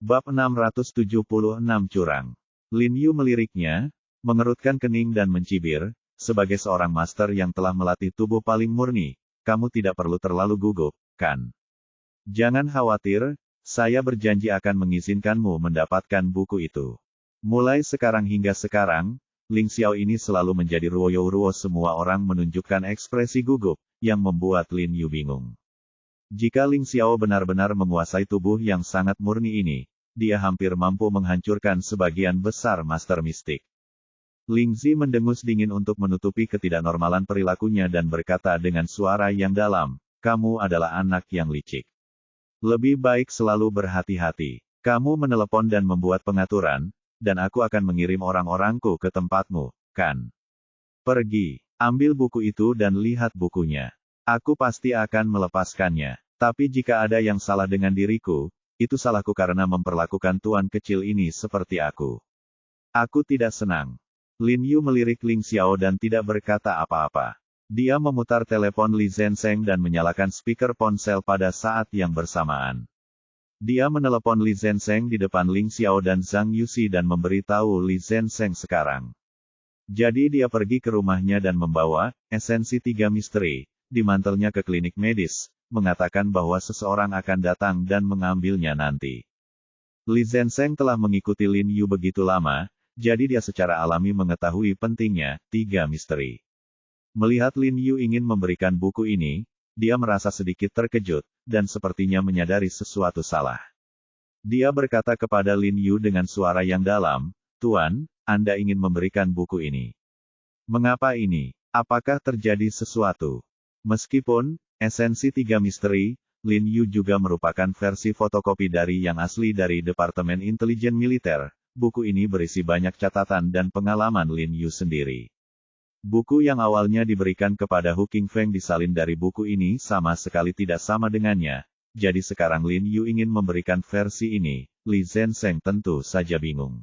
Bab 676 curang. Lin Yu meliriknya, mengerutkan kening dan mencibir, sebagai seorang master yang telah melatih tubuh paling murni, kamu tidak perlu terlalu gugup, kan? Jangan khawatir, saya berjanji akan mengizinkanmu mendapatkan buku itu. Mulai sekarang hingga sekarang, Ling Xiao ini selalu menjadi ruo. Semua orang menunjukkan ekspresi gugup, yang membuat Lin Yu bingung. Jika Ling Xiao benar-benar menguasai tubuh yang sangat murni ini, dia hampir mampu menghancurkan sebagian besar master mistik. Ling Zi mendengus dingin untuk menutupi ketidaknormalan perilakunya dan berkata dengan suara yang dalam, kamu adalah anak yang licik. Lebih baik selalu berhati-hati. Kamu menelepon dan membuat pengaturan, dan aku akan mengirim orang-orangku ke tempatmu, kan? Pergi, ambil buku itu dan lihat bukunya. Aku pasti akan melepaskannya. Tapi jika ada yang salah dengan diriku, itu salahku karena memperlakukan tuan kecil ini seperti aku. Aku tidak senang. Lin Yu melirik Ling Xiao dan tidak berkata apa-apa. Dia memutar telepon Li Zhensheng dan menyalakan speaker ponsel pada saat yang bersamaan. Dia menelepon Li Zhensheng di depan Ling Xiao dan Zhang Yuxi dan memberitahu Li Zhensheng sekarang. Jadi dia pergi ke rumahnya dan membawa esensi 3 misteri, dimantelnya ke klinik medis, mengatakan bahwa seseorang akan datang dan mengambilnya nanti. Li Zhensheng telah mengikuti Lin Yu begitu lama, jadi dia secara alami mengetahui pentingnya 3 misteri. Melihat Lin Yu ingin memberikan buku ini, dia merasa sedikit terkejut, dan sepertinya menyadari sesuatu salah. Dia berkata kepada Lin Yu dengan suara yang dalam, Tuan, Anda ingin memberikan buku ini. Mengapa ini? Apakah terjadi sesuatu? Meskipun esensi 3 misteri, Lin Yu juga merupakan versi fotokopi dari yang asli dari Departemen Intelijen Militer. Buku ini berisi banyak catatan dan pengalaman Lin Yu sendiri. Buku yang awalnya diberikan kepada Hu Qingfeng disalin dari buku ini sama sekali tidak sama dengannya. Jadi sekarang Lin Yu ingin memberikan versi ini. Li Zhensheng tentu saja bingung.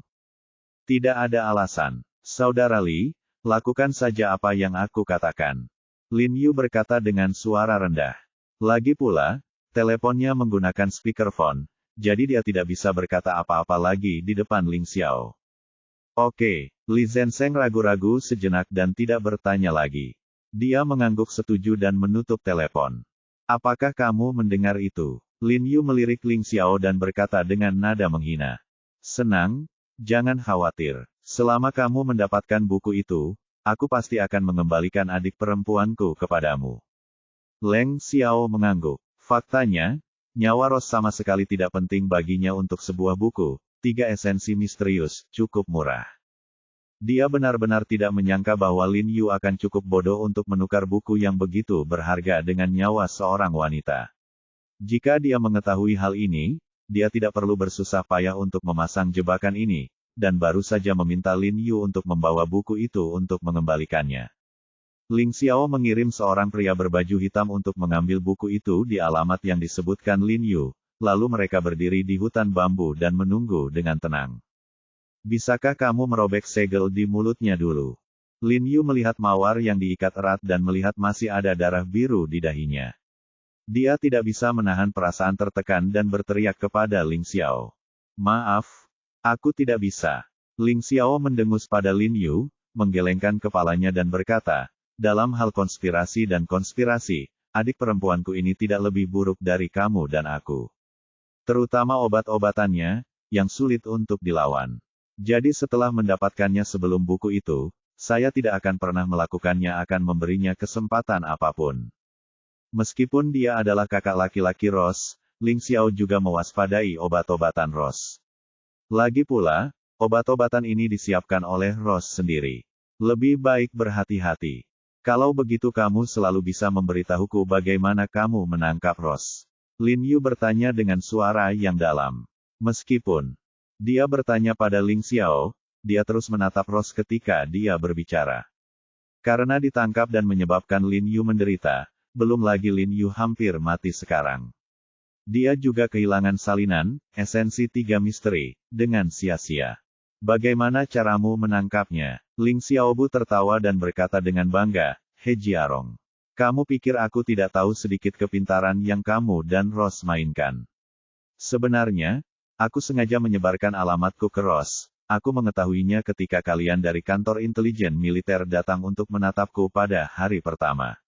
Tidak ada alasan. Saudara Li, lakukan saja apa yang aku katakan. Lin Yu berkata dengan suara rendah. Lagi pula, teleponnya menggunakan speakerphone, jadi dia tidak bisa berkata apa-apa lagi di depan Ling Xiao. Oke, Li Zhensheng ragu-ragu sejenak dan tidak bertanya lagi. Dia mengangguk setuju dan menutup telepon. Apakah kamu mendengar itu? Lin Yu melirik Ling Xiao dan berkata dengan nada menghina. Senang, jangan khawatir. Selama kamu mendapatkan buku itu, aku pasti akan mengembalikan adik perempuanku kepadamu. Leng Xiao mengangguk. Faktanya, nyawa Ros sama sekali tidak penting baginya untuk sebuah buku. 3 esensi misterius, cukup murah. Dia benar-benar tidak menyangka bahwa Lin Yu akan cukup bodoh untuk menukar buku yang begitu berharga dengan nyawa seorang wanita. Jika dia mengetahui hal ini, dia tidak perlu bersusah payah untuk memasang jebakan ini, dan baru saja meminta Lin Yu untuk membawa buku itu untuk mengembalikannya. Ling Xiao mengirim seorang pria berbaju hitam untuk mengambil buku itu di alamat yang disebutkan Lin Yu. Lalu mereka berdiri di hutan bambu dan menunggu dengan tenang. Bisakah kamu merobek segel di mulutnya dulu? Lin Yu melihat mawar yang diikat erat dan melihat masih ada darah biru di dahinya. Dia tidak bisa menahan perasaan tertekan dan berteriak kepada Ling Xiao. Maaf, aku tidak bisa. Ling Xiao mendengus pada Lin Yu, menggelengkan kepalanya dan berkata, dalam hal konspirasi dan konspirasi, adik perempuanku ini tidak lebih buruk dari kamu dan aku. Terutama obat-obatannya, yang sulit untuk dilawan. Jadi setelah mendapatkannya sebelum buku itu, saya tidak akan pernah melakukannya akan memberinya kesempatan apapun. Meskipun dia adalah kakak laki-laki Ros, Ling Xiao juga mewaspadai obat-obatan Ros. Lagi pula, obat-obatan ini disiapkan oleh Ros sendiri. Lebih baik berhati-hati. Kalau begitu kamu selalu bisa memberitahuku bagaimana kamu menangkap Ros. Lin Yu bertanya dengan suara yang dalam. Meskipun dia bertanya pada Ling Xiao, dia terus menatap Ros ketika dia berbicara. Karena ditangkap dan menyebabkan Lin Yu menderita, belum lagi Lin Yu hampir mati sekarang. Dia juga kehilangan salinan, esensi 3 misteri, dengan sia-sia. Bagaimana caramu menangkapnya? Ling Xiaobu tertawa dan berkata dengan bangga, He Jiarong. Kamu pikir aku tidak tahu sedikit kepintaran yang kamu dan Ros mainkan? Sebenarnya, Aku sengaja menyebarkan alamatku ke Ross. Aku mengetahuinya ketika kalian dari kantor intelijen militer datang untuk menatapku pada hari pertama.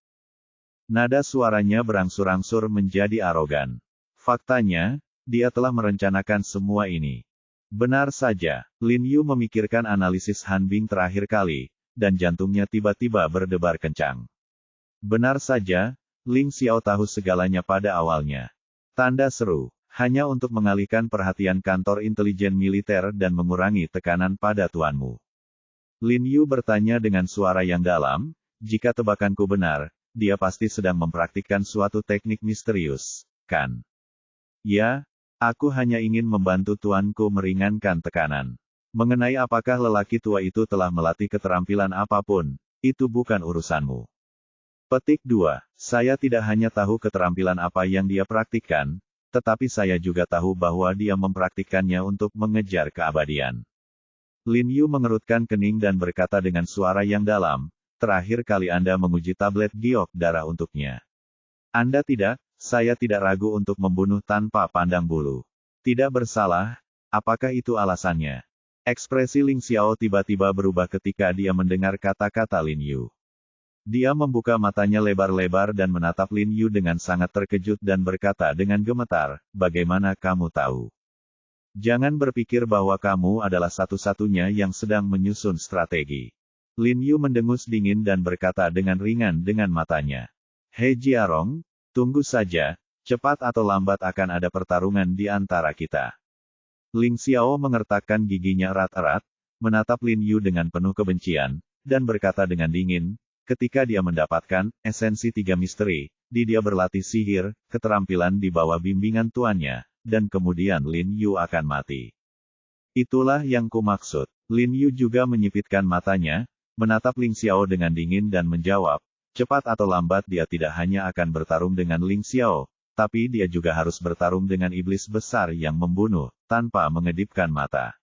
Nada suaranya berangsur-angsur menjadi arogan. Faktanya, dia telah merencanakan semua ini. Benar saja, Lin Yu memikirkan analisis Han Bing terakhir kali, dan jantungnya tiba-tiba berdebar kencang. Benar saja, Ling Xiao tahu segalanya pada awalnya. Tanda seru. Hanya untuk mengalihkan perhatian kantor intelijen militer dan mengurangi tekanan pada tuanmu. Lin Yu bertanya dengan suara yang dalam, jika tebakanku benar, dia pasti sedang mempraktikkan suatu teknik misterius, kan? Ya, aku hanya ingin membantu tuanku meringankan tekanan. Mengenai apakah lelaki tua itu telah melatih keterampilan apapun, itu bukan urusanmu. Petik 2. Saya tidak hanya tahu keterampilan apa yang dia praktikkan, tetapi saya juga tahu bahwa dia mempraktikkannya untuk mengejar keabadian. Lin Yu mengerutkan kening dan berkata dengan suara yang dalam, terakhir kali Anda menguji tablet giok darah untuknya. Anda tidak, saya tidak ragu untuk membunuh tanpa pandang bulu. Tidak bersalah, apakah itu alasannya? Ekspresi Ling Xiao tiba-tiba berubah ketika dia mendengar kata-kata Lin Yu. Dia membuka matanya lebar-lebar dan menatap Lin Yu dengan sangat terkejut dan berkata dengan gemetar, bagaimana kamu tahu? Jangan berpikir bahwa kamu adalah satu-satunya yang sedang menyusun strategi. Lin Yu mendengus dingin dan berkata dengan ringan dengan matanya. He Jiarong, tunggu saja, cepat atau lambat akan ada pertarungan di antara kita. Ling Xiao mengertakkan giginya erat-erat, menatap Lin Yu dengan penuh kebencian, dan berkata dengan dingin, ketika dia mendapatkan esensi 3 misteri, dia berlatih sihir, keterampilan di bawah bimbingan tuannya, dan kemudian Lin Yu akan mati. Itulah yang kumaksud. Lin Yu juga menyipitkan matanya, menatap Ling Xiao dengan dingin dan menjawab, cepat atau lambat dia tidak hanya akan bertarung dengan Ling Xiao, tapi dia juga harus bertarung dengan iblis besar yang membunuh, tanpa mengedipkan mata.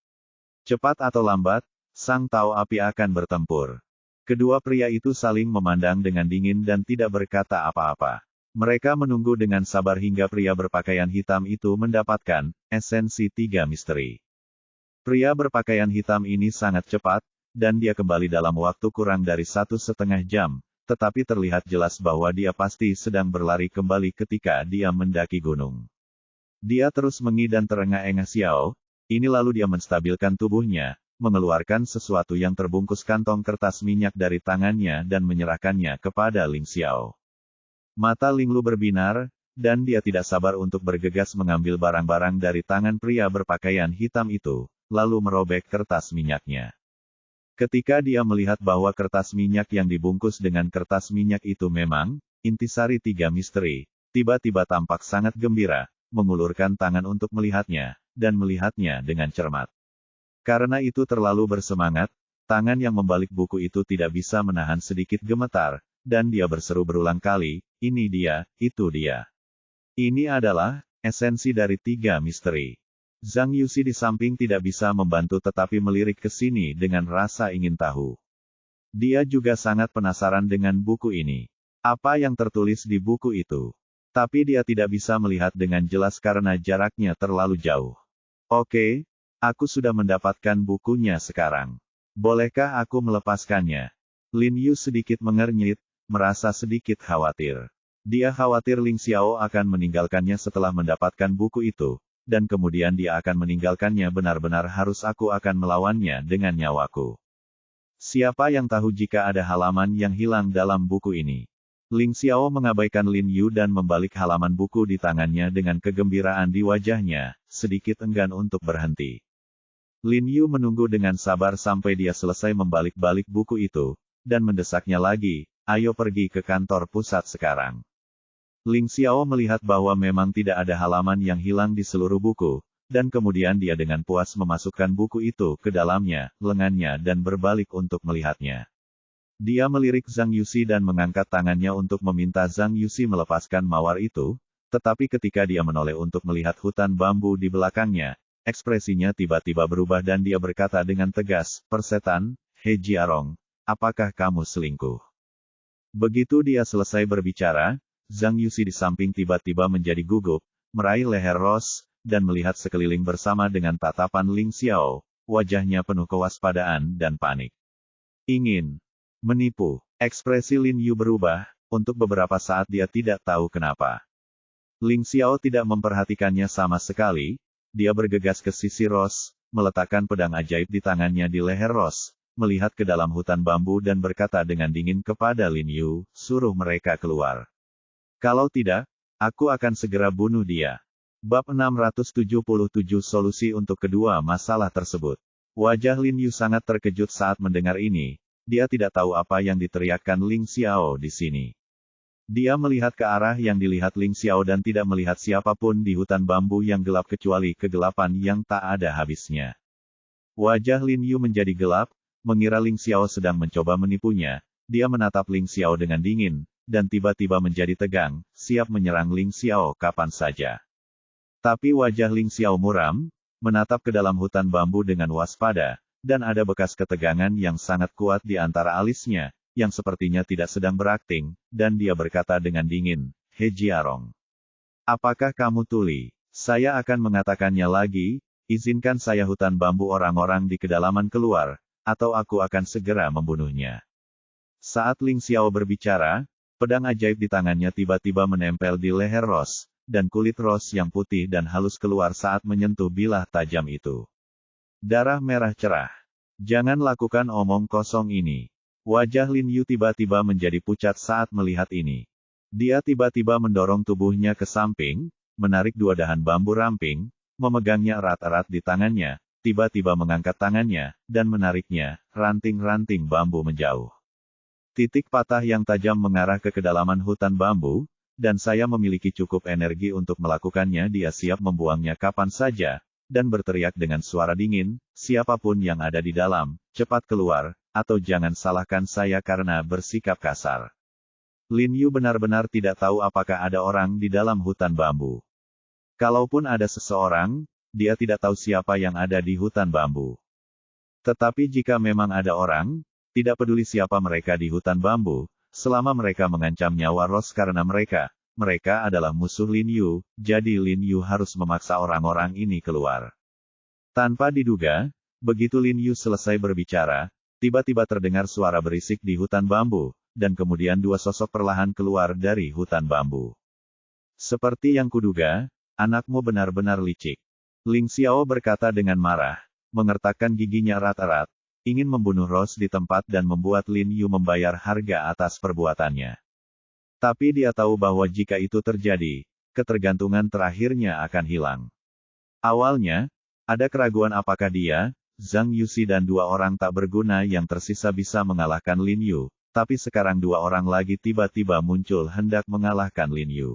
Cepat atau lambat, Sang Tao Api akan bertempur. Kedua pria itu saling memandang dengan dingin dan tidak berkata apa-apa. Mereka menunggu dengan sabar hingga pria berpakaian hitam itu mendapatkan esensi 3 misteri. Pria berpakaian hitam ini sangat cepat, dan dia kembali dalam waktu kurang dari 1,5 jam, tetapi terlihat jelas bahwa dia pasti sedang berlari kembali ketika dia mendaki gunung. Dia terus mengi dan terengah-engah Xiao, ini lalu dia menstabilkan tubuhnya, mengeluarkan sesuatu yang terbungkus kantong kertas minyak dari tangannya dan menyerahkannya kepada Ling Xiao. Mata Ling Lu berbinar, dan dia tidak sabar untuk bergegas mengambil barang-barang dari tangan pria berpakaian hitam itu, lalu merobek kertas minyaknya. Ketika dia melihat bahwa kertas minyak yang dibungkus dengan kertas minyak itu memang intisari 3 misteri, tiba-tiba tampak sangat gembira, mengulurkan tangan untuk melihatnya, dan melihatnya dengan cermat. Karena itu terlalu bersemangat, tangan yang membalik buku itu tidak bisa menahan sedikit gemetar, dan dia berseru berulang kali, ini dia, itu dia. Ini adalah esensi dari 3 misteri. Zhang Yuxi di samping tidak bisa membantu tetapi melirik ke sini dengan rasa ingin tahu. Dia juga sangat penasaran dengan buku ini. Apa yang tertulis di buku itu? Tapi dia tidak bisa melihat dengan jelas karena jaraknya terlalu jauh. Oke. Aku sudah mendapatkan bukunya sekarang. Bolehkah aku melepaskannya? Lin Yu sedikit mengernyit, merasa sedikit khawatir. Dia khawatir Ling Xiao akan meninggalkannya setelah mendapatkan buku itu, dan kemudian dia akan meninggalkannya benar-benar harus aku akan melawannya dengan nyawaku. Siapa yang tahu jika ada halaman yang hilang dalam buku ini? Ling Xiao mengabaikan Lin Yu dan membalik halaman buku di tangannya dengan kegembiraan di wajahnya, sedikit enggan untuk berhenti. Lin Yu menunggu dengan sabar sampai dia selesai membalik-balik buku itu, dan mendesaknya lagi, ayo pergi ke kantor pusat sekarang. Ling Xiao melihat bahwa memang tidak ada halaman yang hilang di seluruh buku, dan kemudian dia dengan puas memasukkan buku itu ke dalamnya, lengannya dan berbalik untuk melihatnya. Dia melirik Zhang Yuxi dan mengangkat tangannya untuk meminta Zhang Yuxi melepaskan mawar itu, tetapi ketika dia menoleh untuk melihat hutan bambu di belakangnya, ekspresinya tiba-tiba berubah dan dia berkata dengan tegas, persetan, He Jiarong, apakah kamu selingkuh? Begitu dia selesai berbicara, Zhang Yuxi di samping tiba-tiba menjadi gugup, meraih leher Ross, dan melihat sekeliling bersama dengan tatapan Ling Xiao, wajahnya penuh kewaspadaan dan panik. Ingin menipu. Ekspresi Lin Yu berubah, untuk beberapa saat dia tidak tahu kenapa. Ling Xiao tidak memperhatikannya sama sekali, dia bergegas ke sisi Rose, meletakkan pedang ajaib di tangannya di leher Rose, melihat ke dalam hutan bambu dan berkata dengan dingin kepada Lin Yu, suruh mereka keluar. Kalau tidak, aku akan segera bunuh dia. Bab 677 Solusi untuk kedua masalah tersebut. Wajah Lin Yu sangat terkejut saat mendengar ini, dia tidak tahu apa yang diteriakkan Ling Xiao di sini. Dia melihat ke arah yang dilihat Ling Xiao dan tidak melihat siapapun di hutan bambu yang gelap kecuali kegelapan yang tak ada habisnya. Wajah Lin Yu menjadi gelap, mengira Ling Xiao sedang mencoba menipunya, dia menatap Ling Xiao dengan dingin, dan tiba-tiba menjadi tegang, siap menyerang Ling Xiao kapan saja. Tapi wajah Ling Xiao muram, menatap ke dalam hutan bambu dengan waspada, dan ada bekas ketegangan yang sangat kuat di antara alisnya, yang sepertinya tidak sedang berakting, dan dia berkata dengan dingin, He Jiarong. Apakah kamu tuli? Saya akan mengatakannya lagi, izinkan saya hutan bambu orang-orang di kedalaman keluar, atau aku akan segera membunuhnya. Saat Ling Xiao berbicara, pedang ajaib di tangannya tiba-tiba menempel di leher Rose, dan kulit Rose yang putih dan halus keluar saat menyentuh bilah tajam itu. Darah merah cerah. Jangan lakukan omong kosong ini. Wajah Lin Yu tiba-tiba menjadi pucat saat melihat ini. Dia tiba-tiba mendorong tubuhnya ke samping, menarik dua dahan bambu ramping, memegangnya erat-erat di tangannya, tiba-tiba mengangkat tangannya, dan menariknya, ranting-ranting bambu menjauh. Titik patah yang tajam mengarah ke kedalaman hutan bambu, dan saya memiliki cukup energi untuk melakukannya. Dia siap membuangnya kapan saja, dan berteriak dengan suara dingin, siapapun yang ada di dalam, cepat keluar, atau jangan salahkan saya karena bersikap kasar. Lin Yu benar-benar tidak tahu apakah ada orang di dalam hutan bambu. Kalaupun ada seseorang, dia tidak tahu siapa yang ada di hutan bambu. Tetapi jika memang ada orang, tidak peduli siapa mereka di hutan bambu, selama mereka mengancam nyawa Rose karena mereka adalah musuh Lin Yu, jadi Lin Yu harus memaksa orang-orang ini keluar. Tanpa diduga, begitu Lin Yu selesai berbicara, tiba-tiba terdengar suara berisik di hutan bambu, dan kemudian dua sosok perlahan keluar dari hutan bambu. Seperti yang kuduga, anakmu benar-benar licik. Ling Xiao berkata dengan marah, mengertakkan giginya erat-erat, ingin membunuh Rose di tempat dan membuat Lin Yu membayar harga atas perbuatannya. Tapi dia tahu bahwa jika itu terjadi, ketergantungan terakhirnya akan hilang. Awalnya, ada keraguan apakah dia, Zhang Yuxi dan dua orang tak berguna yang tersisa bisa mengalahkan Lin Yu, tapi sekarang dua orang lagi tiba-tiba muncul hendak mengalahkan Lin Yu.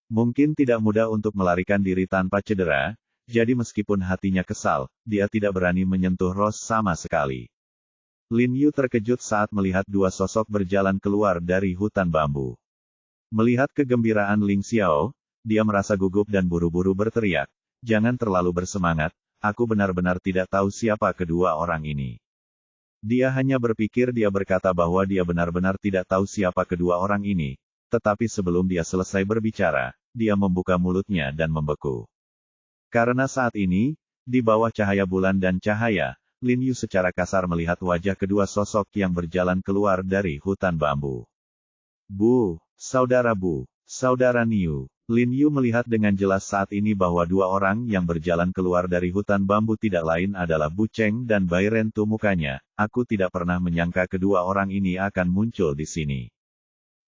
Mungkin tidak mudah untuk melarikan diri tanpa cedera, jadi meskipun hatinya kesal, dia tidak berani menyentuh Rose sama sekali. Lin Yu terkejut saat melihat dua sosok berjalan keluar dari hutan bambu. Melihat kegembiraan Ling Xiao, dia merasa gugup dan buru-buru berteriak, jangan terlalu bersemangat, aku benar-benar tidak tahu siapa kedua orang ini. Dia hanya berpikir dia berkata bahwa dia benar-benar tidak tahu siapa kedua orang ini, tetapi sebelum dia selesai berbicara, dia membuka mulutnya dan membeku. Karena saat ini, di bawah cahaya bulan dan cahaya, Lin Yu secara kasar melihat wajah kedua sosok yang berjalan keluar dari hutan bambu. Bu, saudara Niu. Lin Yu melihat dengan jelas saat ini bahwa dua orang yang berjalan keluar dari hutan bambu tidak lain adalah Bu Cheng dan Bai Rentu mukanya. Aku tidak pernah menyangka kedua orang ini akan muncul di sini.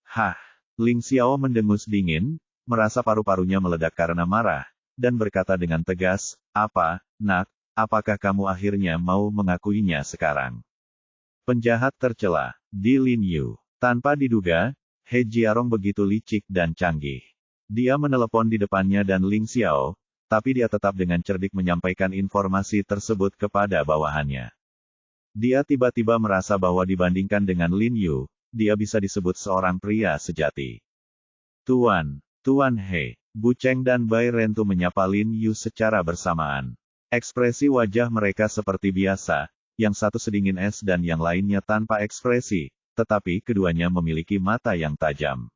Hah! Ling Xiao mendengus dingin, merasa paru-parunya meledak karena marah, dan berkata dengan tegas, apa, nak, apakah kamu akhirnya mau mengakuinya sekarang? Penjahat tercela, di Lin Yu. Tanpa diduga, He Jiarong begitu licik dan canggih. Dia menelepon di depannya dan Ling Xiao, tapi dia tetap dengan cerdik menyampaikan informasi tersebut kepada bawahannya. Dia tiba-tiba merasa bahwa dibandingkan dengan Lin Yu, dia bisa disebut seorang pria sejati. Tuan He, Bu Cheng dan Bai Rentu menyapa Lin Yu secara bersamaan. Ekspresi wajah mereka seperti biasa, yang satu sedingin es dan yang lainnya tanpa ekspresi, tetapi keduanya memiliki mata yang tajam.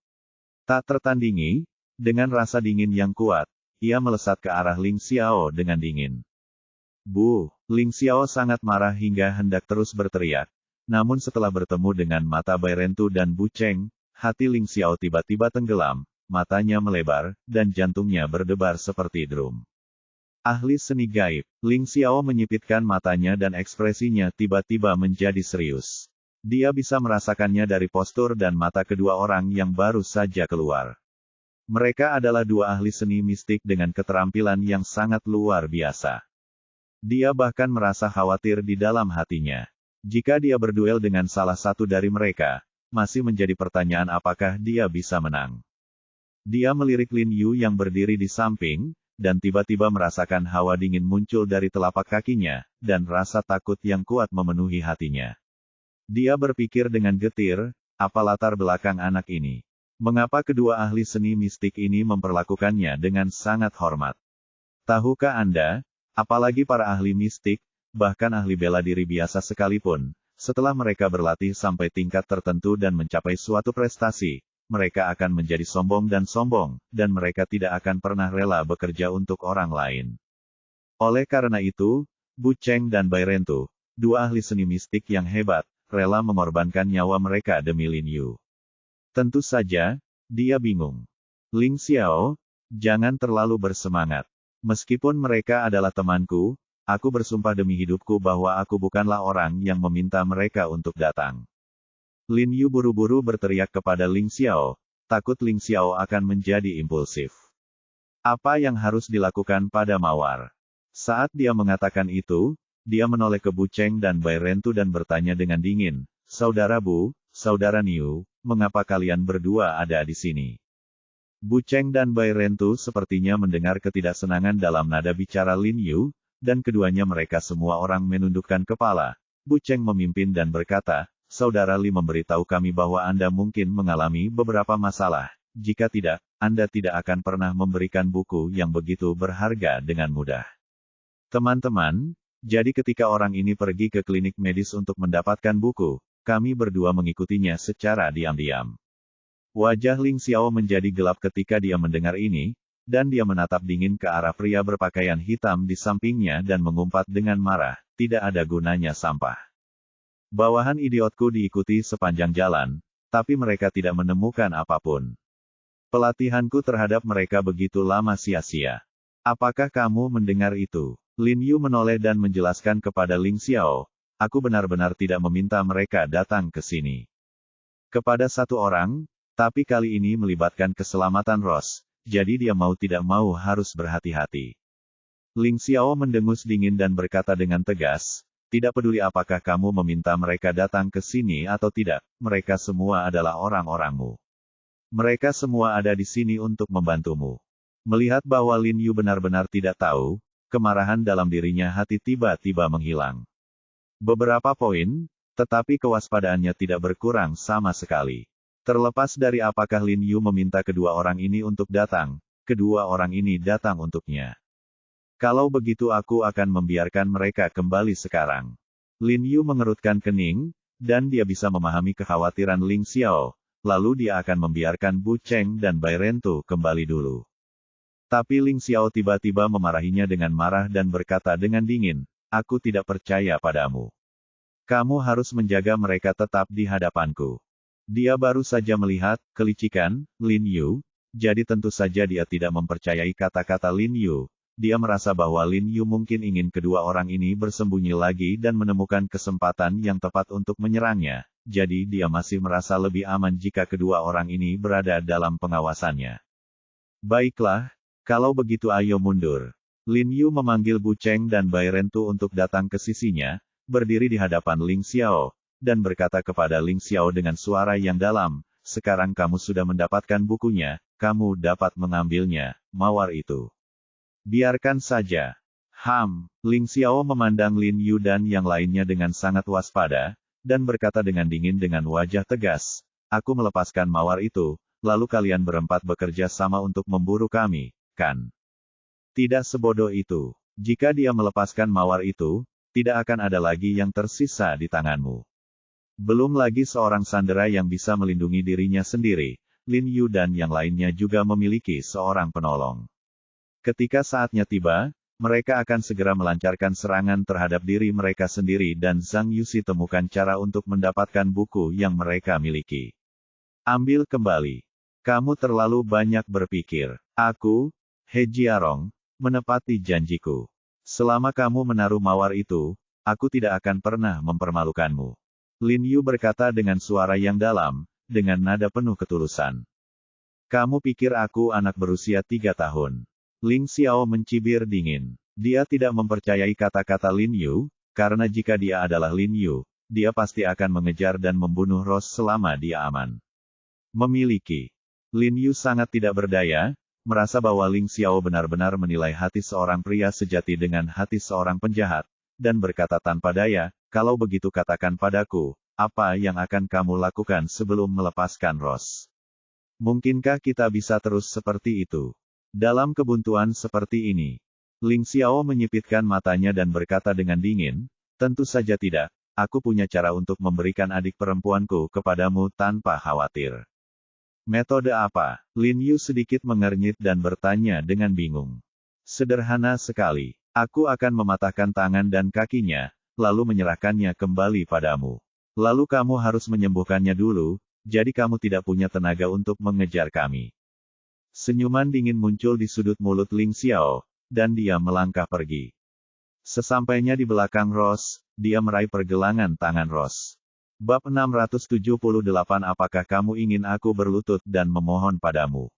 Tak tertandingi, dengan rasa dingin yang kuat, ia melesat ke arah Ling Xiao dengan dingin. Bu, Ling Xiao sangat marah hingga hendak terus berteriak. Namun setelah bertemu dengan mata Bai Rentu dan Bu Cheng, hati Ling Xiao tiba-tiba tenggelam, matanya melebar, dan jantungnya berdebar seperti drum. Ahli seni gaib, Ling Xiao menyipitkan matanya dan ekspresinya tiba-tiba menjadi serius. Dia bisa merasakannya dari postur dan mata kedua orang yang baru saja keluar. Mereka adalah dua ahli seni mistik dengan keterampilan yang sangat luar biasa. Dia bahkan merasa khawatir di dalam hatinya. Jika dia berduel dengan salah satu dari mereka, masih menjadi pertanyaan apakah dia bisa menang. Dia melirik Lin Yu yang berdiri di samping, dan tiba-tiba merasakan hawa dingin muncul dari telapak kakinya, dan rasa takut yang kuat memenuhi hatinya. Dia berpikir dengan getir, apa latar belakang anak ini? Mengapa kedua ahli seni mistik ini memperlakukannya dengan sangat hormat? Tahukah Anda, apalagi para ahli mistik, bahkan ahli bela diri biasa sekalipun, setelah mereka berlatih sampai tingkat tertentu dan mencapai suatu prestasi, mereka akan menjadi sombong, dan mereka tidak akan pernah rela bekerja untuk orang lain. Oleh karena itu, Bu Cheng dan Bai Rentu, dua ahli seni mistik yang hebat, rela mengorbankan nyawa mereka demi Lin Yu. Tentu saja, dia bingung. Ling Xiao, jangan terlalu bersemangat. Meskipun mereka adalah temanku, aku bersumpah demi hidupku bahwa aku bukanlah orang yang meminta mereka untuk datang. Lin Yu buru-buru berteriak kepada Ling Xiao, takut Ling Xiao akan menjadi impulsif. Apa yang harus dilakukan pada Mawar? Saat dia mengatakan itu, dia menoleh ke Bu Cheng dan Bai Rentu dan bertanya dengan dingin, Saudara Bu, Saudara Niu, mengapa kalian berdua ada di sini? Bu Cheng dan Bai Rentu sepertinya mendengar ketidaksenangan dalam nada bicara Lin Yu, dan keduanya mereka semua orang menundukkan kepala. Bu Cheng memimpin dan berkata, Saudara Li memberitahu kami bahwa Anda mungkin mengalami beberapa masalah. Jika tidak, Anda tidak akan pernah memberikan buku yang begitu berharga dengan mudah. Teman-teman, jadi ketika orang ini pergi ke klinik medis untuk mendapatkan buku, kami berdua mengikutinya secara diam-diam. Wajah Ling Xiao menjadi gelap ketika dia mendengar ini, dan dia menatap dingin ke arah pria berpakaian hitam di sampingnya dan mengumpat dengan marah, tidak ada gunanya sampah. Bawahan idiotku diikuti sepanjang jalan, tapi mereka tidak menemukan apapun. Pelatihanku terhadap mereka begitu lama sia-sia. Apakah kamu mendengar itu? Lin Yu menoleh dan menjelaskan kepada Ling Xiao, aku benar-benar tidak meminta mereka datang ke sini. Kepada satu orang, tapi kali ini melibatkan keselamatan Rose, jadi dia mau tidak mau harus berhati-hati. Ling Xiao mendengus dingin dan berkata dengan tegas, tidak peduli apakah kamu meminta mereka datang ke sini atau tidak, mereka semua adalah orang-orangmu. Mereka semua ada di sini untuk membantumu. Melihat bahwa Lin Yu benar-benar tidak tahu, kemarahan dalam dirinya hati tiba-tiba menghilang. Beberapa poin, tetapi kewaspadaannya tidak berkurang sama sekali. Terlepas dari apakah Lin Yu meminta kedua orang ini untuk datang, kedua orang ini datang untuknya. Kalau begitu aku akan membiarkan mereka kembali sekarang. Lin Yu mengerutkan kening, dan dia bisa memahami kekhawatiran Ling Xiao, lalu dia akan membiarkan Bu Cheng dan Bai Rentu kembali dulu. Tapi Ling Xiao tiba-tiba memarahinya dengan marah dan berkata dengan dingin, aku tidak percaya padamu. Kamu harus menjaga mereka tetap di hadapanku. Dia baru saja melihat kelicikan Lin Yu, jadi tentu saja dia tidak mempercayai kata-kata Lin Yu. Dia merasa bahwa Lin Yu mungkin ingin kedua orang ini bersembunyi lagi dan menemukan kesempatan yang tepat untuk menyerangnya, jadi dia masih merasa lebih aman jika kedua orang ini berada dalam pengawasannya. Baiklah, kalau begitu ayo mundur. Lin Yu memanggil Bu Cheng dan Bai Rentu untuk datang ke sisinya, berdiri di hadapan Ling Xiao, dan berkata kepada Ling Xiao dengan suara yang dalam, sekarang kamu sudah mendapatkan bukunya, kamu dapat mengambilnya, mawar itu. Biarkan saja. Ling Xiao memandang Lin Yu dan yang lainnya dengan sangat waspada, dan berkata dengan dingin dengan wajah tegas, aku melepaskan mawar itu, lalu kalian berempat bekerja sama untuk memburu kami, kan? Tidak sebodoh itu. Jika dia melepaskan mawar itu, tidak akan ada lagi yang tersisa di tanganmu. Belum lagi seorang sandera yang bisa melindungi dirinya sendiri, Lin Yu dan yang lainnya juga memiliki seorang penolong. Ketika saatnya tiba, mereka akan segera melancarkan serangan terhadap diri mereka sendiri dan Zhang Yuxi temukan cara untuk mendapatkan buku yang mereka miliki. Ambil kembali. Kamu terlalu banyak berpikir. Aku, He Jiarong, menepati janjiku. Selama kamu menaruh mawar itu, aku tidak akan pernah mempermalukanmu. Lin Yu berkata dengan suara yang dalam, dengan nada penuh ketulusan. Kamu pikir aku anak berusia 3 tahun. Ling Xiao mencibir dingin. Dia tidak mempercayai kata-kata Lin Yu, karena jika dia adalah Lin Yu, dia pasti akan mengejar dan membunuh Rose selama dia aman. Memiliki. Lin Yu sangat tidak berdaya, merasa bahwa Ling Xiao benar-benar menilai hati seorang pria sejati dengan hati seorang penjahat, dan berkata tanpa daya, kalau begitu katakan padaku, apa yang akan kamu lakukan sebelum melepaskan Rose? Mungkinkah kita bisa terus seperti itu? Dalam kebuntuan seperti ini, Ling Xiao menyipitkan matanya dan berkata dengan dingin, tentu saja tidak, aku punya cara untuk memberikan adik perempuanku kepadamu tanpa khawatir. Metode apa? Lin Yu sedikit mengernyit dan bertanya dengan bingung. Sederhana sekali, aku akan mematahkan tangan dan kakinya, lalu menyerahkannya kembali padamu. Lalu kamu harus menyembuhkannya dulu, jadi kamu tidak punya tenaga untuk mengejar kami. Senyuman dingin muncul di sudut mulut Ling Xiao, dan dia melangkah pergi. Sesampainya di belakang Rose, dia meraih pergelangan tangan Rose. Bab 678 Apakah kamu ingin aku berlutut dan memohon padamu?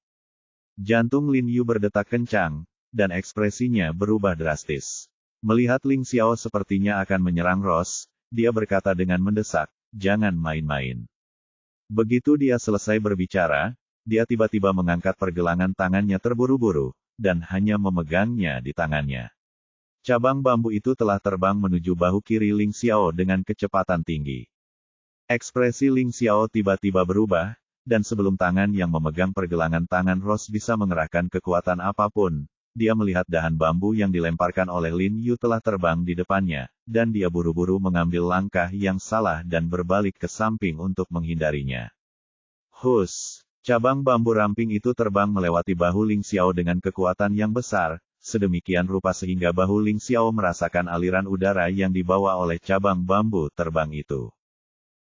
Jantung Lin Yu berdetak kencang, dan ekspresinya berubah drastis. Melihat Ling Xiao sepertinya akan menyerang Rose, dia berkata dengan mendesak, jangan main-main. Begitu dia selesai berbicara, dia tiba-tiba mengangkat pergelangan tangannya terburu-buru, dan hanya memegangnya di tangannya. Cabang bambu itu telah terbang menuju bahu kiri Ling Xiao dengan kecepatan tinggi. Ekspresi Ling Xiao tiba-tiba berubah, dan sebelum tangan yang memegang pergelangan tangan Rose bisa mengerahkan kekuatan apapun, dia melihat dahan bambu yang dilemparkan oleh Lin Yu telah terbang di depannya, dan dia buru-buru mengambil langkah yang salah dan berbalik ke samping untuk menghindarinya. Hus! Cabang bambu ramping itu terbang melewati bahu Ling Xiao dengan kekuatan yang besar, sedemikian rupa sehingga bahu Ling Xiao merasakan aliran udara yang dibawa oleh cabang bambu terbang itu.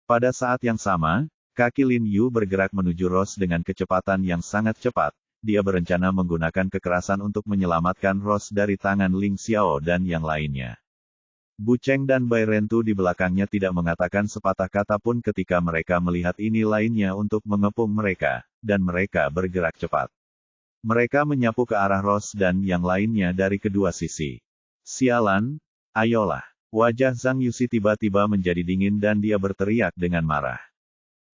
Pada saat yang sama, kaki Lin Yu bergerak menuju Rose dengan kecepatan yang sangat cepat. Dia berencana menggunakan kekerasan untuk menyelamatkan Rose dari tangan Ling Xiao dan yang lainnya. Bu Cheng dan Bai Rentu di belakangnya tidak mengatakan sepatah kata pun ketika mereka melihat ini lainnya untuk mengepung mereka, dan mereka bergerak cepat. Mereka menyapu ke arah Rose dan yang lainnya dari kedua sisi. Sialan, ayolah. Wajah Zhang Yuxi tiba-tiba menjadi dingin dan dia berteriak dengan marah.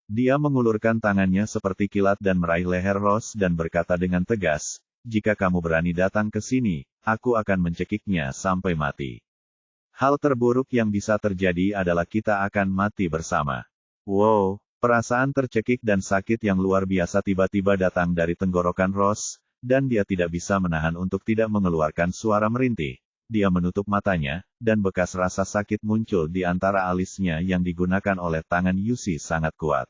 Dia mengulurkan tangannya seperti kilat dan meraih leher Rose dan berkata dengan tegas, jika kamu berani datang ke sini, aku akan mencekiknya sampai mati. Hal terburuk yang bisa terjadi adalah kita akan mati bersama. Wow, perasaan tercekik dan sakit yang luar biasa tiba-tiba datang dari tenggorokan Rose, dan dia tidak bisa menahan untuk tidak mengeluarkan suara merintih. Dia menutup matanya, dan bekas rasa sakit muncul di antara alisnya yang digunakan oleh tangan Yuxi sangat kuat.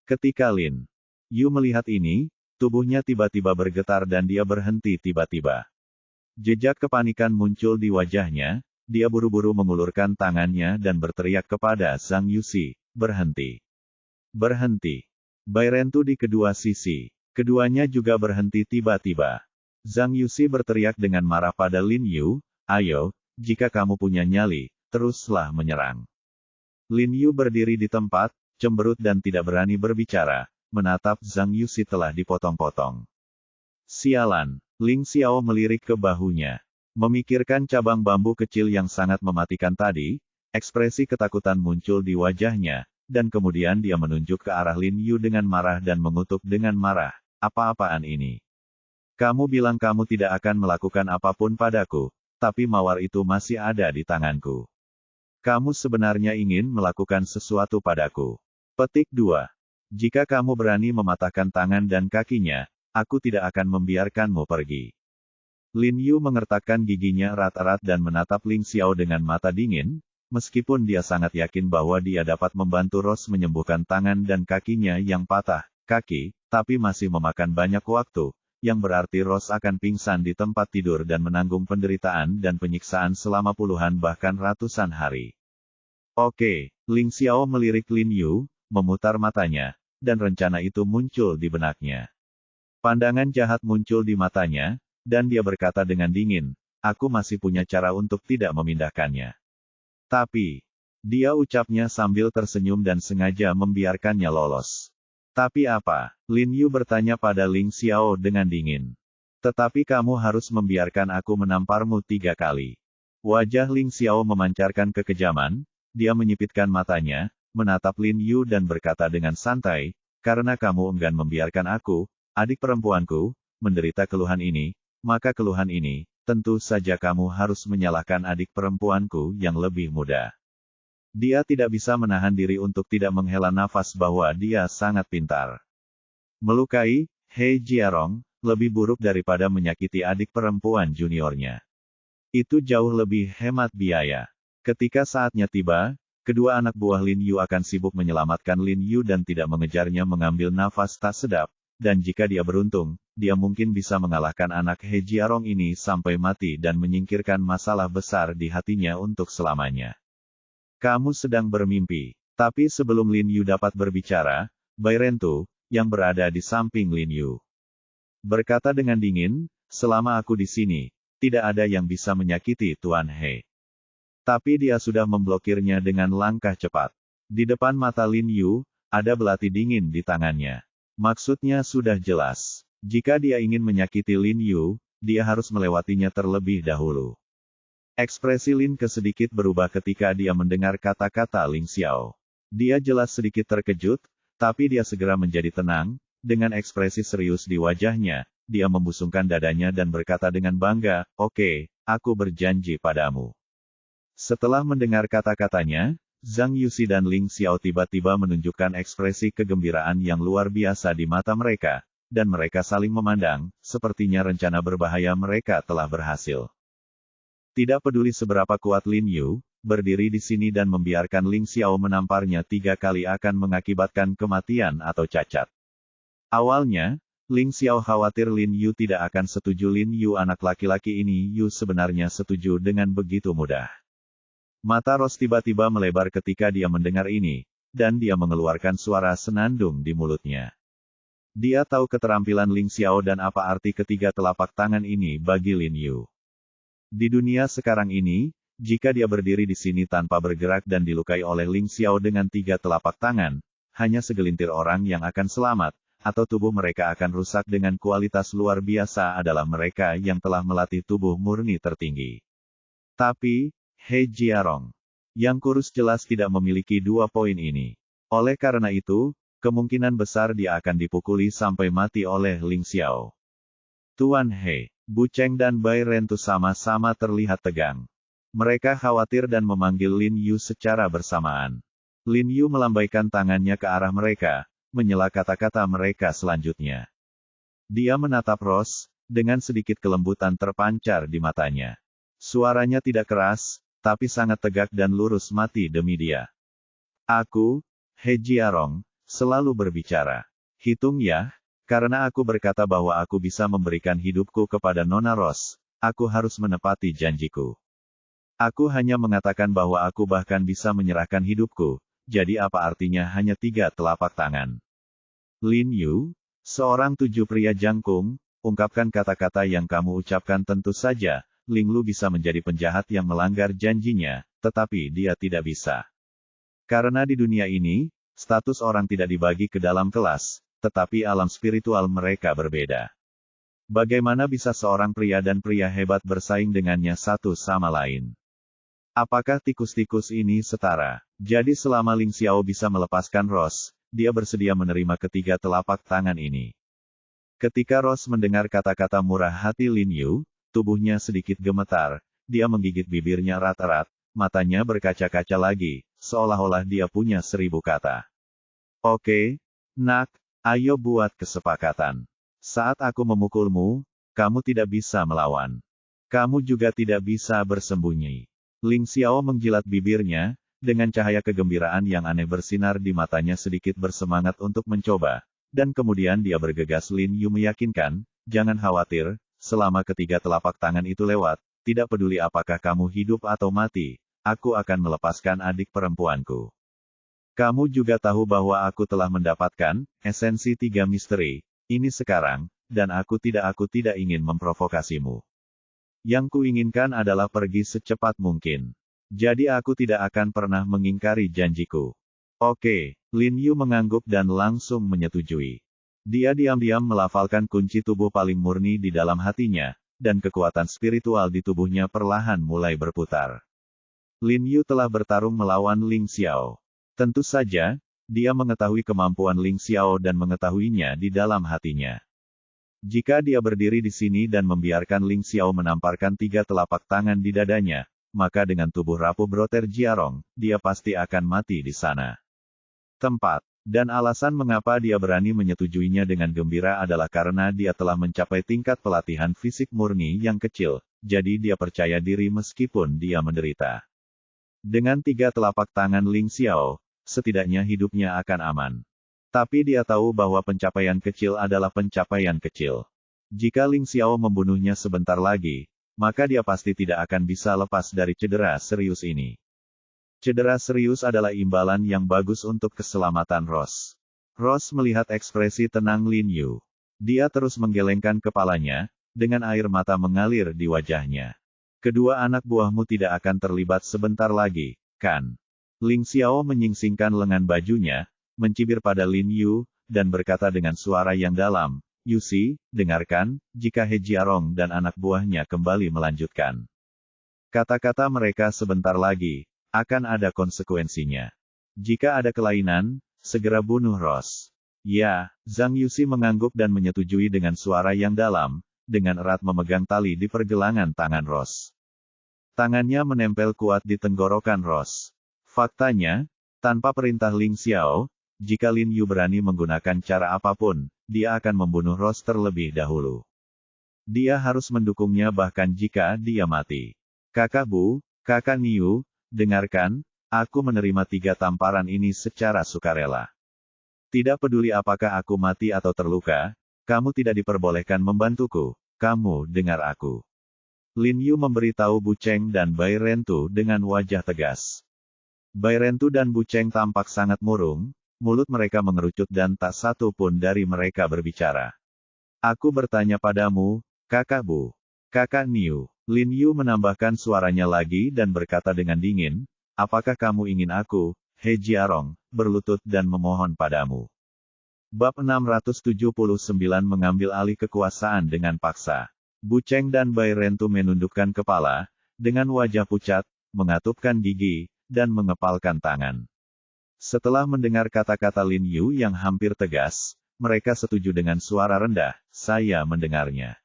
Ketika Lin Yu melihat ini, tubuhnya tiba-tiba bergetar dan dia berhenti tiba-tiba. Jejak kepanikan muncul di wajahnya. Dia buru-buru mengulurkan tangannya dan berteriak kepada Zhang Yuxi, berhenti. Berhenti. Bai Rentu di kedua sisi. Keduanya juga berhenti tiba-tiba. Zhang Yuxi berteriak dengan marah pada Lin Yu, ayo, jika kamu punya nyali, teruslah menyerang. Lin Yu berdiri di tempat, cemberut dan tidak berani berbicara, menatap Zhang Yuxi telah dipotong-potong. Sialan, Ling Xiao melirik ke bahunya. Memikirkan cabang bambu kecil yang sangat mematikan tadi, ekspresi ketakutan muncul di wajahnya, dan kemudian dia menunjuk ke arah Lin Yu dengan marah dan mengutuk dengan marah, apa-apaan ini? Kamu bilang kamu tidak akan melakukan apapun padaku, tapi mawar itu masih ada di tanganku. Kamu sebenarnya ingin melakukan sesuatu padaku. Petik 2. Jika kamu berani mematahkan tangan dan kakinya, aku tidak akan membiarkanmu pergi. Lin Yu mengertakkan giginya erat-erat dan menatap Ling Xiao dengan mata dingin, meskipun dia sangat yakin bahwa dia dapat membantu Rose menyembuhkan tangan dan kakinya yang patah, tapi masih memakan banyak waktu, yang berarti Ross akan pingsan di tempat tidur dan menanggung penderitaan dan penyiksaan selama puluhan bahkan ratusan hari. Oke, Ling Xiao melirik Lin Yu, memutar matanya, dan rencana itu muncul di benaknya. Pandangan jahat muncul di matanya, dan dia berkata dengan dingin, aku masih punya cara untuk tidak memindahkannya. Tapi, dia ucapnya sambil tersenyum dan sengaja membiarkannya lolos. Tapi apa? Lin Yu bertanya pada Ling Xiao dengan dingin. Tetapi kamu harus membiarkan aku menamparmu 3 kali. Wajah Ling Xiao memancarkan kekejaman, dia menyipitkan matanya, menatap Lin Yu dan berkata dengan santai, karena kamu enggan membiarkan aku, adik perempuanku, menderita keluhan ini, maka keluhan ini, tentu saja kamu harus menyalahkan adik perempuanku yang lebih muda. Dia tidak bisa menahan diri untuk tidak menghela nafas bahwa dia sangat pintar. Melukai, He Jiarong, lebih buruk daripada menyakiti adik perempuan juniornya. Itu jauh lebih hemat biaya. Ketika saatnya tiba, kedua anak buah Lin Yu akan sibuk menyelamatkan Lin Yu dan tidak mengejarnya mengambil nafas tak sedap, dan jika dia beruntung, dia mungkin bisa mengalahkan anak He Jiarong ini sampai mati dan menyingkirkan masalah besar di hatinya untuk selamanya. Kamu sedang bermimpi. Tapi sebelum Lin Yu dapat berbicara, Bai Rentu, yang berada di samping Lin Yu, berkata dengan dingin, selama aku di sini, tidak ada yang bisa menyakiti Tuan He. Tapi dia sudah memblokirnya dengan langkah cepat. Di depan mata Lin Yu, ada belati dingin di tangannya. Maksudnya sudah jelas. Jika dia ingin menyakiti Lin Yu, dia harus melewatinya terlebih dahulu. Ekspresi Lin Ke sedikit berubah ketika dia mendengar kata-kata Ling Xiao. Dia jelas sedikit terkejut, tapi dia segera menjadi tenang, dengan ekspresi serius di wajahnya, dia membusungkan dadanya dan berkata dengan bangga, oke, aku berjanji padamu. Setelah mendengar kata-katanya, Zhang Yuxi dan Ling Xiao tiba-tiba menunjukkan ekspresi kegembiraan yang luar biasa di mata mereka, dan mereka saling memandang, sepertinya rencana berbahaya mereka telah berhasil. Tidak peduli seberapa kuat Lin Yu, berdiri di sini dan membiarkan Ling Xiao menamparnya 3 kali akan mengakibatkan kematian atau cacat. Awalnya, Ling Xiao khawatir Lin Yu tidak akan setuju. Lin Yu anak laki-laki ini Yu sebenarnya setuju dengan begitu mudah. Mata Ross tiba-tiba melebar ketika dia mendengar ini, dan dia mengeluarkan suara senandung di mulutnya. Dia tahu keterampilan Ling Xiao dan apa arti ketiga telapak tangan ini bagi Lin Yu. Di dunia sekarang ini, jika dia berdiri di sini tanpa bergerak dan dilukai oleh Ling Xiao dengan 3 telapak tangan, hanya segelintir orang yang akan selamat, atau tubuh mereka akan rusak dengan kualitas luar biasa adalah mereka yang telah melatih tubuh murni tertinggi. Tapi, He Jiarong, yang kurus jelas tidak memiliki 2 poin ini. Oleh karena itu, kemungkinan besar dia akan dipukuli sampai mati oleh Ling Xiao. Tuan He, Bu Cheng dan Bai Rentu sama-sama terlihat tegang. Mereka khawatir dan memanggil Lin Yu secara bersamaan. Lin Yu melambaikan tangannya ke arah mereka, menyela kata-kata mereka selanjutnya. Dia menatap Ross, dengan sedikit kelembutan terpancar di matanya. Suaranya tidak keras, tapi sangat tegak dan lurus mati demi dia. Aku, He Jiarong, selalu berbicara. Hitung ya. Karena aku berkata bahwa aku bisa memberikan hidupku kepada Nona Ross, aku harus menepati janjiku. Aku hanya mengatakan bahwa aku bahkan bisa menyerahkan hidupku, jadi apa artinya hanya 3 telapak tangan? Lin Yu, seorang 7 pria jangkung, ungkapkan kata-kata yang kamu ucapkan tentu saja, Ling Lu bisa menjadi penjahat yang melanggar janjinya, tetapi dia tidak bisa. Karena di dunia ini, status orang tidak dibagi ke dalam kelas, tetapi alam spiritual mereka berbeda. Bagaimana bisa seorang pria dan pria hebat bersaing dengannya satu sama lain? Apakah tikus-tikus ini setara? Jadi selama Ling Xiao bisa melepaskan Ross, dia bersedia menerima ketiga telapak tangan ini. Ketika Ross mendengar kata-kata murah hati Lin Yu, tubuhnya sedikit gemetar, dia menggigit bibirnya erat-erat, matanya berkaca-kaca lagi, seolah-olah dia punya 1000 kata. Oke, nak. Ayo buat kesepakatan. Saat aku memukulmu, kamu tidak bisa melawan. Kamu juga tidak bisa bersembunyi. Ling Xiao menjilat bibirnya, dengan cahaya kegembiraan yang aneh bersinar di matanya sedikit bersemangat untuk mencoba, dan kemudian dia bergegas. Lin Yu meyakinkan, jangan khawatir, selama ketiga telapak tangan itu lewat, tidak peduli apakah kamu hidup atau mati, aku akan melepaskan adik perempuanku. Kamu juga tahu bahwa aku telah mendapatkan esensi tiga misteri ini sekarang, dan aku tidak ingin memprovokasimu. Yang kuinginkan adalah pergi secepat mungkin. Jadi aku tidak akan pernah mengingkari janjiku. Oke, Lin Yu mengangguk dan langsung menyetujui. Dia diam-diam melafalkan kunci tubuh paling murni di dalam hatinya, dan kekuatan spiritual di tubuhnya perlahan mulai berputar. Lin Yu telah bertarung melawan Ling Xiao. Tentu saja, dia mengetahui kemampuan Ling Xiao dan mengetahuinya di dalam hatinya. Jika dia berdiri di sini dan membiarkan Ling Xiao menamparkan tiga telapak tangan di dadanya, maka dengan tubuh rapuh Broter Jiarong, dia pasti akan mati di sana. Tempat, dan alasan mengapa dia berani menyetujuinya dengan gembira adalah karena dia telah mencapai tingkat pelatihan fisik murni yang kecil, jadi dia percaya diri meskipun dia menderita. Dengan tiga telapak tangan Ling Xiao, setidaknya hidupnya akan aman. Tapi dia tahu bahwa pencapaian kecil adalah pencapaian kecil. Jika Ling Xiao membunuhnya sebentar lagi, maka dia pasti tidak akan bisa lepas dari cedera serius ini. Cedera serius adalah imbalan yang bagus untuk keselamatan Ross. Ross melihat ekspresi tenang Lin Yu. Dia terus menggelengkan kepalanya, dengan air mata mengalir di wajahnya. Kedua anak buahmu tidak akan terlibat sebentar lagi, kan? Ling Xiao menyingsingkan lengan bajunya, mencibir pada Lin Yu, dan berkata dengan suara yang dalam, Yusi, dengarkan, jika He Jiarong dan anak buahnya kembali melanjutkan kata-kata mereka sebentar lagi, akan ada konsekuensinya. Jika ada kelainan, segera bunuh Ross. Ya, Zhang Yusi mengangguk dan menyetujui dengan suara yang dalam, dengan erat memegang tali di pergelangan tangan Ross. Tangannya menempel kuat di tenggorokan Ross. Faktanya, tanpa perintah Ling Xiao, jika Lin Yu berani menggunakan cara apapun, dia akan membunuh Ross terlebih dahulu. Dia harus mendukungnya bahkan jika dia mati. Kakak Bu, Kakak Niu, dengarkan, aku menerima tiga tamparan ini secara sukarela. Tidak peduli apakah aku mati atau terluka, kamu tidak diperbolehkan membantuku, kamu dengar aku. Lin Yu memberitahu Bu Cheng dan Bai Rentu dengan wajah tegas. Bai Rentu dan Bu Cheng tampak sangat murung, mulut mereka mengerucut dan tak satu pun dari mereka berbicara. Aku bertanya padamu, Kakak Bu, Kakak Niu. Lin Yu menambahkan suaranya lagi dan berkata dengan dingin, apakah kamu ingin aku, He Jiarong, berlutut dan memohon padamu? Bab 679 mengambil alih kekuasaan dengan paksa. Bu Cheng dan Bai Rentu menundukkan kepala, dengan wajah pucat, mengatupkan gigi, dan mengepalkan tangan. Setelah mendengar kata-kata Lin Yu yang hampir tegas, mereka setuju dengan suara rendah, saya mendengarnya.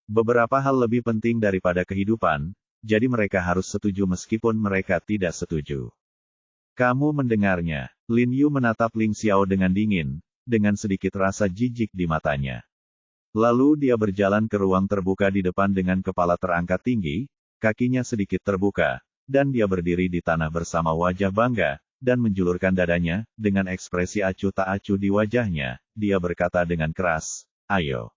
Beberapa hal lebih penting daripada kehidupan, jadi mereka harus setuju meskipun mereka tidak setuju. Kamu mendengarnya. Lin Yu menatap Ling Xiao dengan dingin, dengan sedikit rasa jijik di matanya. Lalu dia berjalan ke ruang terbuka di depan dengan kepala terangkat tinggi, kakinya sedikit terbuka, dan dia berdiri di tanah bersama wajah bangga, dan menjulurkan dadanya, dengan ekspresi acuh tak acuh di wajahnya, dia berkata dengan keras, ayo.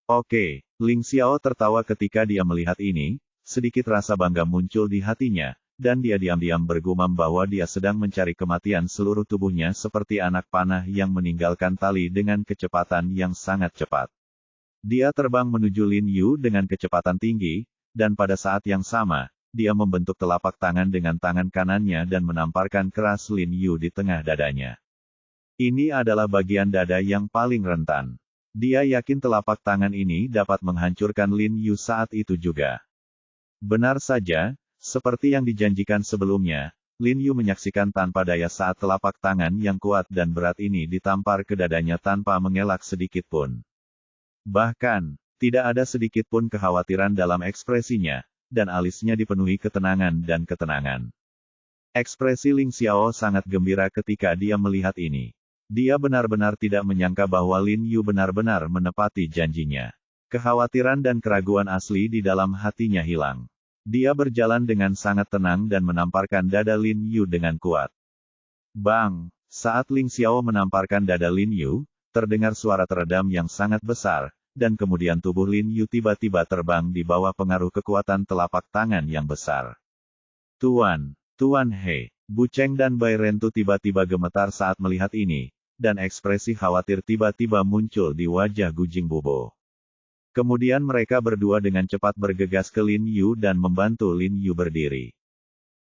Oke, Ling Xiao tertawa ketika dia melihat ini, sedikit rasa bangga muncul di hatinya, dan dia diam-diam bergumam bahwa dia sedang mencari kematian seluruh tubuhnya seperti anak panah yang meninggalkan tali dengan kecepatan yang sangat cepat. Dia terbang menuju Lin Yu dengan kecepatan tinggi, dan pada saat yang sama, dia membentuk telapak tangan dengan tangan kanannya dan menamparkan keras Lin Yu di tengah dadanya. Ini adalah bagian dada yang paling rentan. Dia yakin telapak tangan ini dapat menghancurkan Lin Yu saat itu juga. Benar saja, seperti yang dijanjikan sebelumnya, Lin Yu menyaksikan tanpa daya saat telapak tangan yang kuat dan berat ini ditampar ke dadanya tanpa mengelak sedikit pun. Bahkan, tidak ada sedikit pun kekhawatiran dalam ekspresinya, dan alisnya dipenuhi ketenangan dan ketenangan. Ekspresi Ling Xiao sangat gembira ketika dia melihat ini. Dia benar-benar tidak menyangka bahwa Lin Yu benar-benar menepati janjinya. Kekhawatiran dan keraguan asli di dalam hatinya hilang. Dia berjalan dengan sangat tenang dan menamparkan dada Lin Yu dengan kuat. Bang! Saat Ling Xiao menamparkan dada Lin Yu, terdengar suara teredam yang sangat besar, dan kemudian tubuh Lin Yu tiba-tiba terbang di bawah pengaruh kekuatan telapak tangan yang besar. Tuan He, Bu Cheng dan Bai Rentu tiba-tiba gemetar saat melihat ini, dan ekspresi khawatir tiba-tiba muncul di wajah Gu Jingbubo. Kemudian mereka berdua dengan cepat bergegas ke Lin Yu dan membantu Lin Yu berdiri.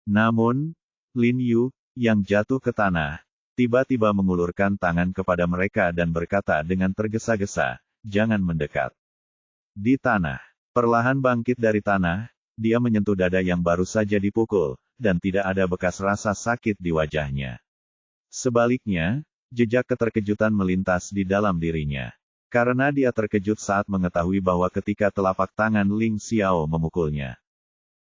Namun, Lin Yu, yang jatuh ke tanah, tiba-tiba mengulurkan tangan kepada mereka dan berkata dengan tergesa-gesa, "Jangan mendekat." Di tanah, perlahan bangkit dari tanah, dia menyentuh dada yang baru saja dipukul, dan tidak ada bekas rasa sakit di wajahnya. Sebaliknya, jejak keterkejutan melintas di dalam dirinya. Karena dia terkejut saat mengetahui bahwa ketika telapak tangan Ling Xiao memukulnya,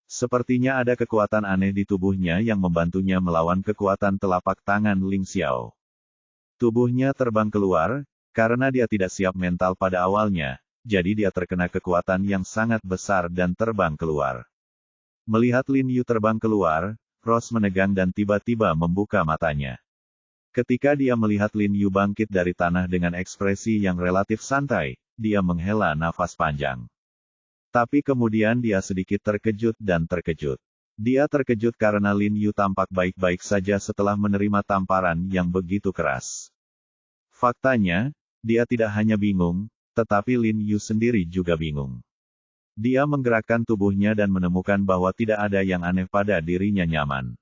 sepertinya ada kekuatan aneh di tubuhnya yang membantunya melawan kekuatan telapak tangan Ling Xiao. Tubuhnya terbang keluar, karena dia tidak siap mental pada awalnya, jadi dia terkena kekuatan yang sangat besar dan terbang keluar. Melihat Lin Yu terbang keluar, Rose menegang dan tiba-tiba membuka matanya. Ketika dia melihat Lin Yu bangkit dari tanah dengan ekspresi yang relatif santai, dia menghela nafas panjang. Tapi kemudian dia sedikit terkejut dan terkejut. Dia terkejut karena Lin Yu tampak baik-baik saja setelah menerima tamparan yang begitu keras. Faktanya, dia tidak hanya bingung, tetapi Lin Yu sendiri juga bingung. Dia menggerakkan tubuhnya dan menemukan bahwa tidak ada yang aneh pada dirinya nyaman.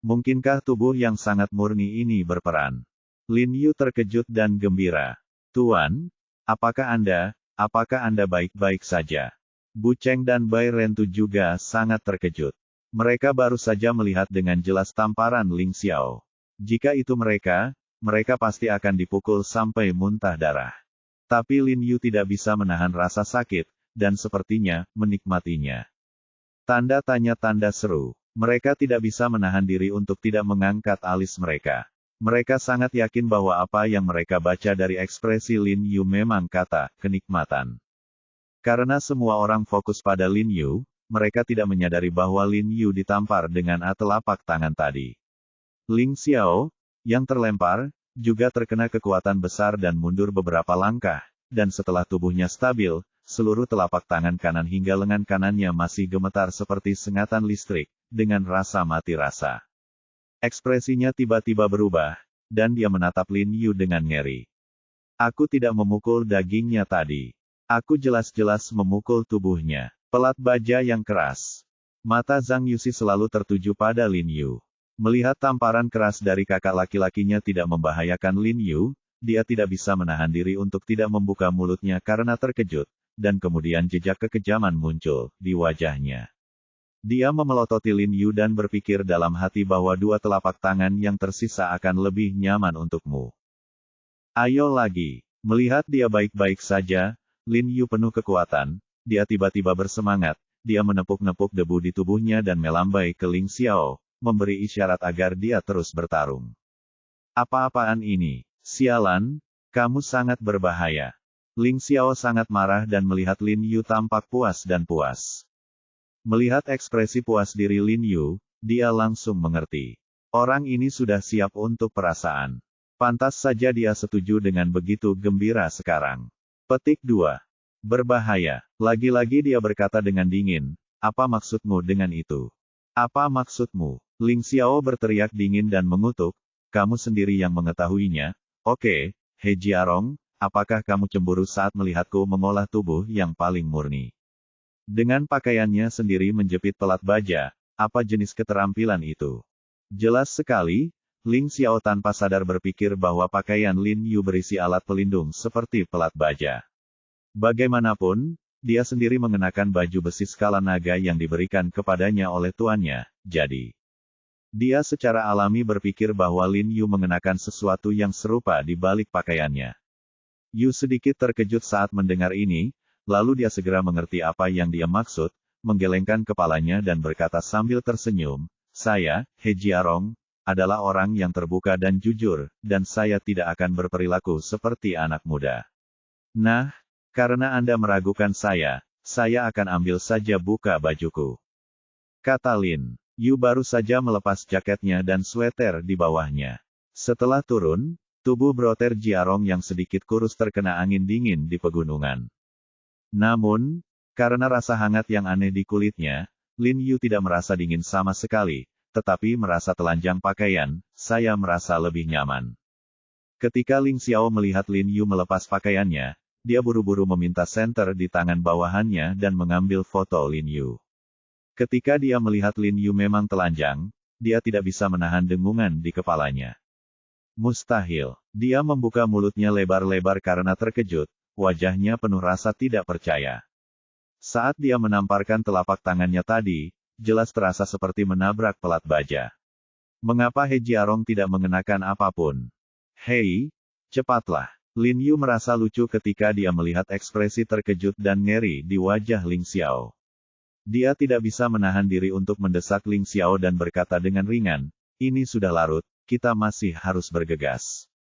Mungkinkah tubuh yang sangat murni ini berperan? Lin Yu terkejut dan gembira. Tuan, apakah Anda baik-baik saja? Bu Cheng dan Bai Rentu juga sangat terkejut. Mereka baru saja melihat dengan jelas tamparan Ling Xiao. Jika itu mereka pasti akan dipukul sampai muntah darah. Tapi Lin Yu tidak bisa menahan rasa sakit, dan sepertinya menikmatinya. Tanda tanya tanda seru. Mereka tidak bisa menahan diri untuk tidak mengangkat alis mereka. Mereka sangat yakin bahwa apa yang mereka baca dari ekspresi Lin Yu memang kata kenikmatan. Karena semua orang fokus pada Lin Yu, mereka tidak menyadari bahwa Lin Yu ditampar dengan telapak tangan tadi. Ling Xiao, yang terlempar, juga terkena kekuatan besar dan mundur beberapa langkah, dan setelah tubuhnya stabil, seluruh telapak tangan kanan hingga lengan kanannya masih gemetar seperti sengatan listrik, dengan rasa mati rasa. Ekspresinya tiba-tiba berubah, dan dia menatap Lin Yu dengan ngeri. "Aku tidak memukul dagingnya tadi. Aku jelas-jelas memukul tubuhnya." Pelat baja yang keras. Mata Zhang Yuxi selalu tertuju pada Lin Yu. Melihat tamparan keras dari kakak laki-lakinya tidak membahayakan Lin Yu, dia tidak bisa menahan diri untuk tidak membuka mulutnya karena terkejut, dan kemudian jejak kekejaman muncul di wajahnya. Dia memelototi Lin Yu dan berpikir dalam hati bahwa dua telapak tangan yang tersisa akan lebih nyaman untukmu. "Ayo lagi." Melihat dia baik-baik saja, Lin Yu penuh kekuatan, dia tiba-tiba bersemangat, dia menepuk-nepuk debu di tubuhnya dan melambai ke Ling Xiao, memberi isyarat agar dia terus bertarung. "Apa-apaan ini? Sialan, kamu sangat berbahaya." Ling Xiao sangat marah dan melihat Lin Yu tampak puas dan puas. Melihat ekspresi puas diri Lin Yu, dia langsung mengerti. Orang ini sudah siap untuk perasaan. Pantas saja dia setuju dengan begitu gembira sekarang. Petik 2. Berbahaya. Lagi-lagi dia berkata dengan dingin, "Apa maksudmu dengan itu? Apa maksudmu?" Ling Xiao berteriak dingin dan mengutuk, "Kamu sendiri yang mengetahuinya. Oke, He Jiarong, apakah kamu cemburu saat melihatku mengolah tubuh yang paling murni?" Dengan pakaiannya sendiri menjepit pelat baja, apa jenis keterampilan itu? Jelas sekali, Ling Xiao tanpa sadar berpikir bahwa pakaian Lin Yu berisi alat pelindung seperti pelat baja. Bagaimanapun, dia sendiri mengenakan baju besi skala naga yang diberikan kepadanya oleh tuannya, jadi dia secara alami berpikir bahwa Lin Yu mengenakan sesuatu yang serupa di balik pakaiannya. Yu sedikit terkejut saat mendengar ini, lalu dia segera mengerti apa yang dia maksud, menggelengkan kepalanya dan berkata sambil tersenyum, "Saya, He Jiarong, adalah orang yang terbuka dan jujur, dan saya tidak akan berperilaku seperti anak muda. Nah, karena Anda meragukan saya akan ambil saja buka bajuku," kata Lin Yu baru saja melepas jaketnya dan sweater di bawahnya. Setelah turun, tubuh Brother Jiarong yang sedikit kurus terkena angin dingin di pegunungan. Namun, karena rasa hangat yang aneh di kulitnya, Lin Yu tidak merasa dingin sama sekali, tetapi merasa telanjang pakaian, saya merasa lebih nyaman. Ketika Ling Xiao melihat Lin Yu melepas pakaiannya, dia buru-buru meminta senter di tangan bawahannya dan mengambil foto Lin Yu. Ketika dia melihat Lin Yu memang telanjang, dia tidak bisa menahan dengungan di kepalanya. Mustahil. Dia membuka mulutnya lebar-lebar karena terkejut, wajahnya penuh rasa tidak percaya. Saat dia menamparkan telapak tangannya tadi, jelas terasa seperti menabrak pelat baja. Mengapa He Jiarong tidak mengenakan apapun? Hei, cepatlah. Lin Yu merasa lucu ketika dia melihat ekspresi terkejut dan ngeri di wajah Ling Xiao. Dia tidak bisa menahan diri untuk mendesak Ling Xiao dan berkata dengan ringan, ini sudah larut, kita masih harus bergegas.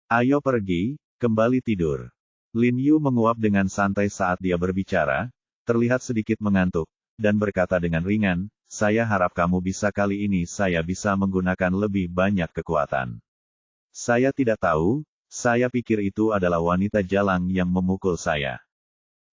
Ayo pergi, kembali tidur. Lin Yu menguap dengan santai saat dia berbicara, terlihat sedikit mengantuk, dan berkata dengan ringan, saya harap kamu bisa kali ini saya bisa menggunakan lebih banyak kekuatan. Saya tidak tahu, saya pikir itu adalah wanita jalang yang memukul saya.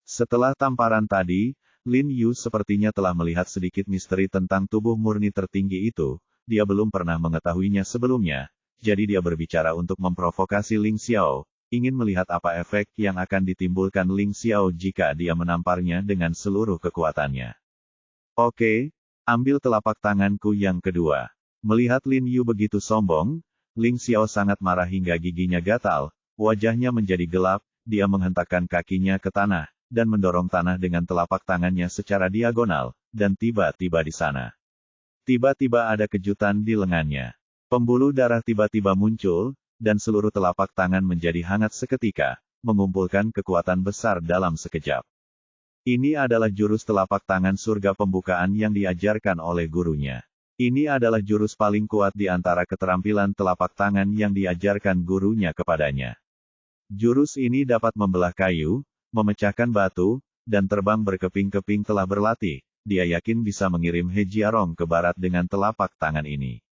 Setelah tamparan tadi, Lin Yu sepertinya telah melihat sedikit misteri tentang tubuh murni tertinggi itu, dia belum pernah mengetahuinya sebelumnya, jadi dia berbicara untuk memprovokasi Ling Xiao, ingin melihat apa efek yang akan ditimbulkan Ling Xiao jika dia menamparnya dengan seluruh kekuatannya. Oke, ambil telapak tanganku yang kedua. Melihat Lin Yu begitu sombong, Ling Xiao sangat marah hingga giginya gatal, wajahnya menjadi gelap, dia menghentakkan kakinya ke tanah, dan mendorong tanah dengan telapak tangannya secara diagonal, dan tiba-tiba di sana. Tiba-tiba ada kejutan di lengannya. Pembuluh darah tiba-tiba muncul, dan seluruh telapak tangan menjadi hangat seketika, mengumpulkan kekuatan besar dalam sekejap. Ini adalah jurus telapak tangan surga pembukaan yang diajarkan oleh gurunya. Ini adalah jurus paling kuat di antara keterampilan telapak tangan yang diajarkan gurunya kepadanya. Jurus ini dapat membelah kayu, memecahkan batu, dan terbang berkeping-keping. Telah berlatih, dia yakin bisa mengirim He Jiarong ke barat dengan telapak tangan ini.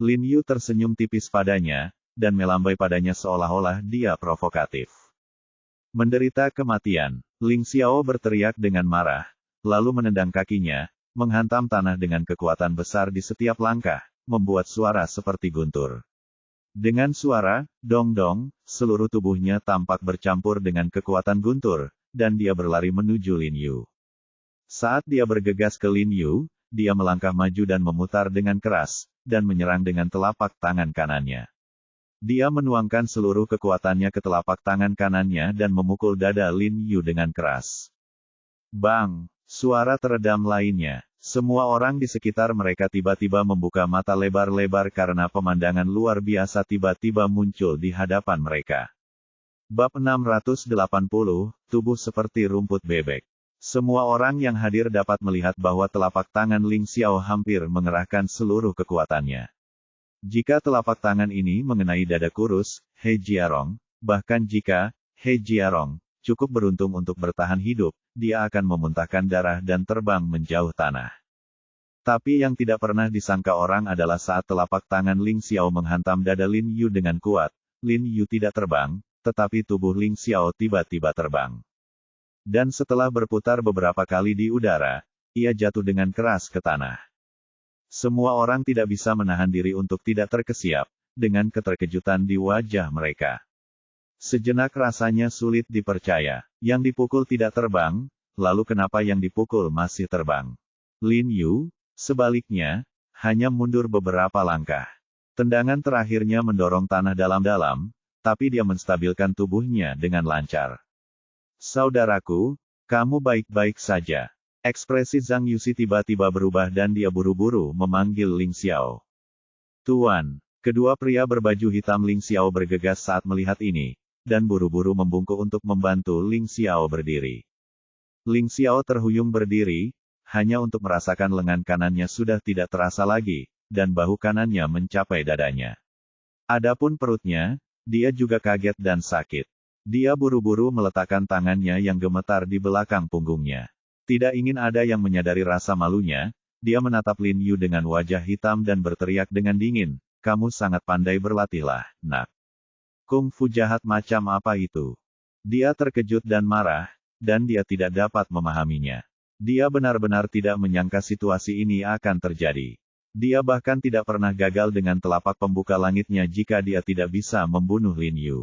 Lin Yu tersenyum tipis padanya, dan melambai padanya seolah-olah dia provokatif. Menderita kematian, Ling Xiao berteriak dengan marah, lalu menendang kakinya, menghantam tanah dengan kekuatan besar di setiap langkah, membuat suara seperti guntur. Dengan suara, dong-dong, seluruh tubuhnya tampak bercampur dengan kekuatan guntur, dan dia berlari menuju Lin Yu. Saat dia bergegas ke Lin Yu, dia melangkah maju dan memutar dengan keras, dan menyerang dengan telapak tangan kanannya. Dia menuangkan seluruh kekuatannya ke telapak tangan kanannya dan memukul dada Lin Yu dengan keras. Bang! Suara teredam lainnya. Semua orang di sekitar mereka tiba-tiba membuka mata lebar-lebar karena pemandangan luar biasa tiba-tiba muncul di hadapan mereka. Bab 680, tubuh seperti rumput bebek. Semua orang yang hadir dapat melihat bahwa telapak tangan Ling Xiao hampir mengerahkan seluruh kekuatannya. Jika telapak tangan ini mengenai dada kurus, He Jiarong, bahkan jika He Jiarong cukup beruntung untuk bertahan hidup, dia akan memuntahkan darah dan terbang menjauh tanah. Tapi yang tidak pernah disangka orang adalah saat telapak tangan Ling Xiao menghantam dada Lin Yu dengan kuat, Lin Yu tidak terbang, tetapi tubuh Ling Xiao tiba-tiba terbang. Dan setelah berputar beberapa kali di udara, ia jatuh dengan keras ke tanah. Semua orang tidak bisa menahan diri untuk tidak terkesiap, dengan keterkejutan di wajah mereka. Sejenak rasanya sulit dipercaya, yang dipukul tidak terbang, lalu kenapa yang dipukul masih terbang? Lin Yu, sebaliknya, hanya mundur beberapa langkah. Tendangan terakhirnya mendorong tanah dalam-dalam, tapi dia menstabilkan tubuhnya dengan lancar. Saudaraku, kamu baik-baik saja. Ekspresi Zhang Yuxi tiba-tiba berubah dan dia buru-buru memanggil Ling Xiao. Tuan, kedua pria berbaju hitam Ling Xiao bergegas saat melihat ini, dan buru-buru membungkuk untuk membantu Ling Xiao berdiri. Ling Xiao terhuyung berdiri, hanya untuk merasakan lengan kanannya sudah tidak terasa lagi, dan bahu kanannya mencapai dadanya. Adapun perutnya, dia juga kaget dan sakit. Dia buru-buru meletakkan tangannya yang gemetar di belakang punggungnya. Tidak ingin ada yang menyadari rasa malunya, dia menatap Lin Yu dengan wajah hitam dan berteriak dengan dingin, kamu sangat pandai berlatihlah, nak. Kung fu jahat macam apa itu? Dia terkejut dan marah, dan dia tidak dapat memahaminya. Dia benar-benar tidak menyangka situasi ini akan terjadi. Dia bahkan tidak pernah gagal dengan telapak pembuka langitnya jika dia tidak bisa membunuh Lin Yu.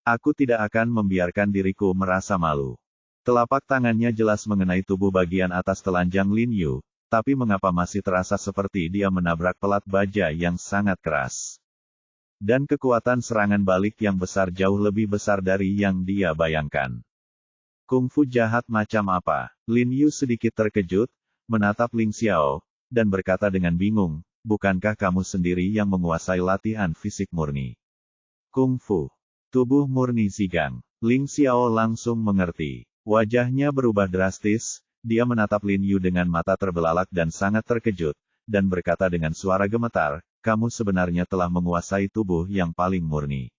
Aku tidak akan membiarkan diriku merasa malu. Telapak tangannya jelas mengenai tubuh bagian atas telanjang Lin Yu, tapi mengapa masih terasa seperti dia menabrak pelat baja yang sangat keras. Dan kekuatan serangan balik yang besar jauh lebih besar dari yang dia bayangkan. Kungfu jahat macam apa? Lin Yu sedikit terkejut, menatap Ling Xiao, dan berkata dengan bingung, bukankah kamu sendiri yang menguasai latihan fisik murni? Kungfu. Tubuh murni Zigang. Ling Xiao langsung mengerti. Wajahnya berubah drastis, dia menatap Lin Yu dengan mata terbelalak dan sangat terkejut, dan berkata dengan suara gemetar, kamu sebenarnya telah menguasai tubuh yang paling murni.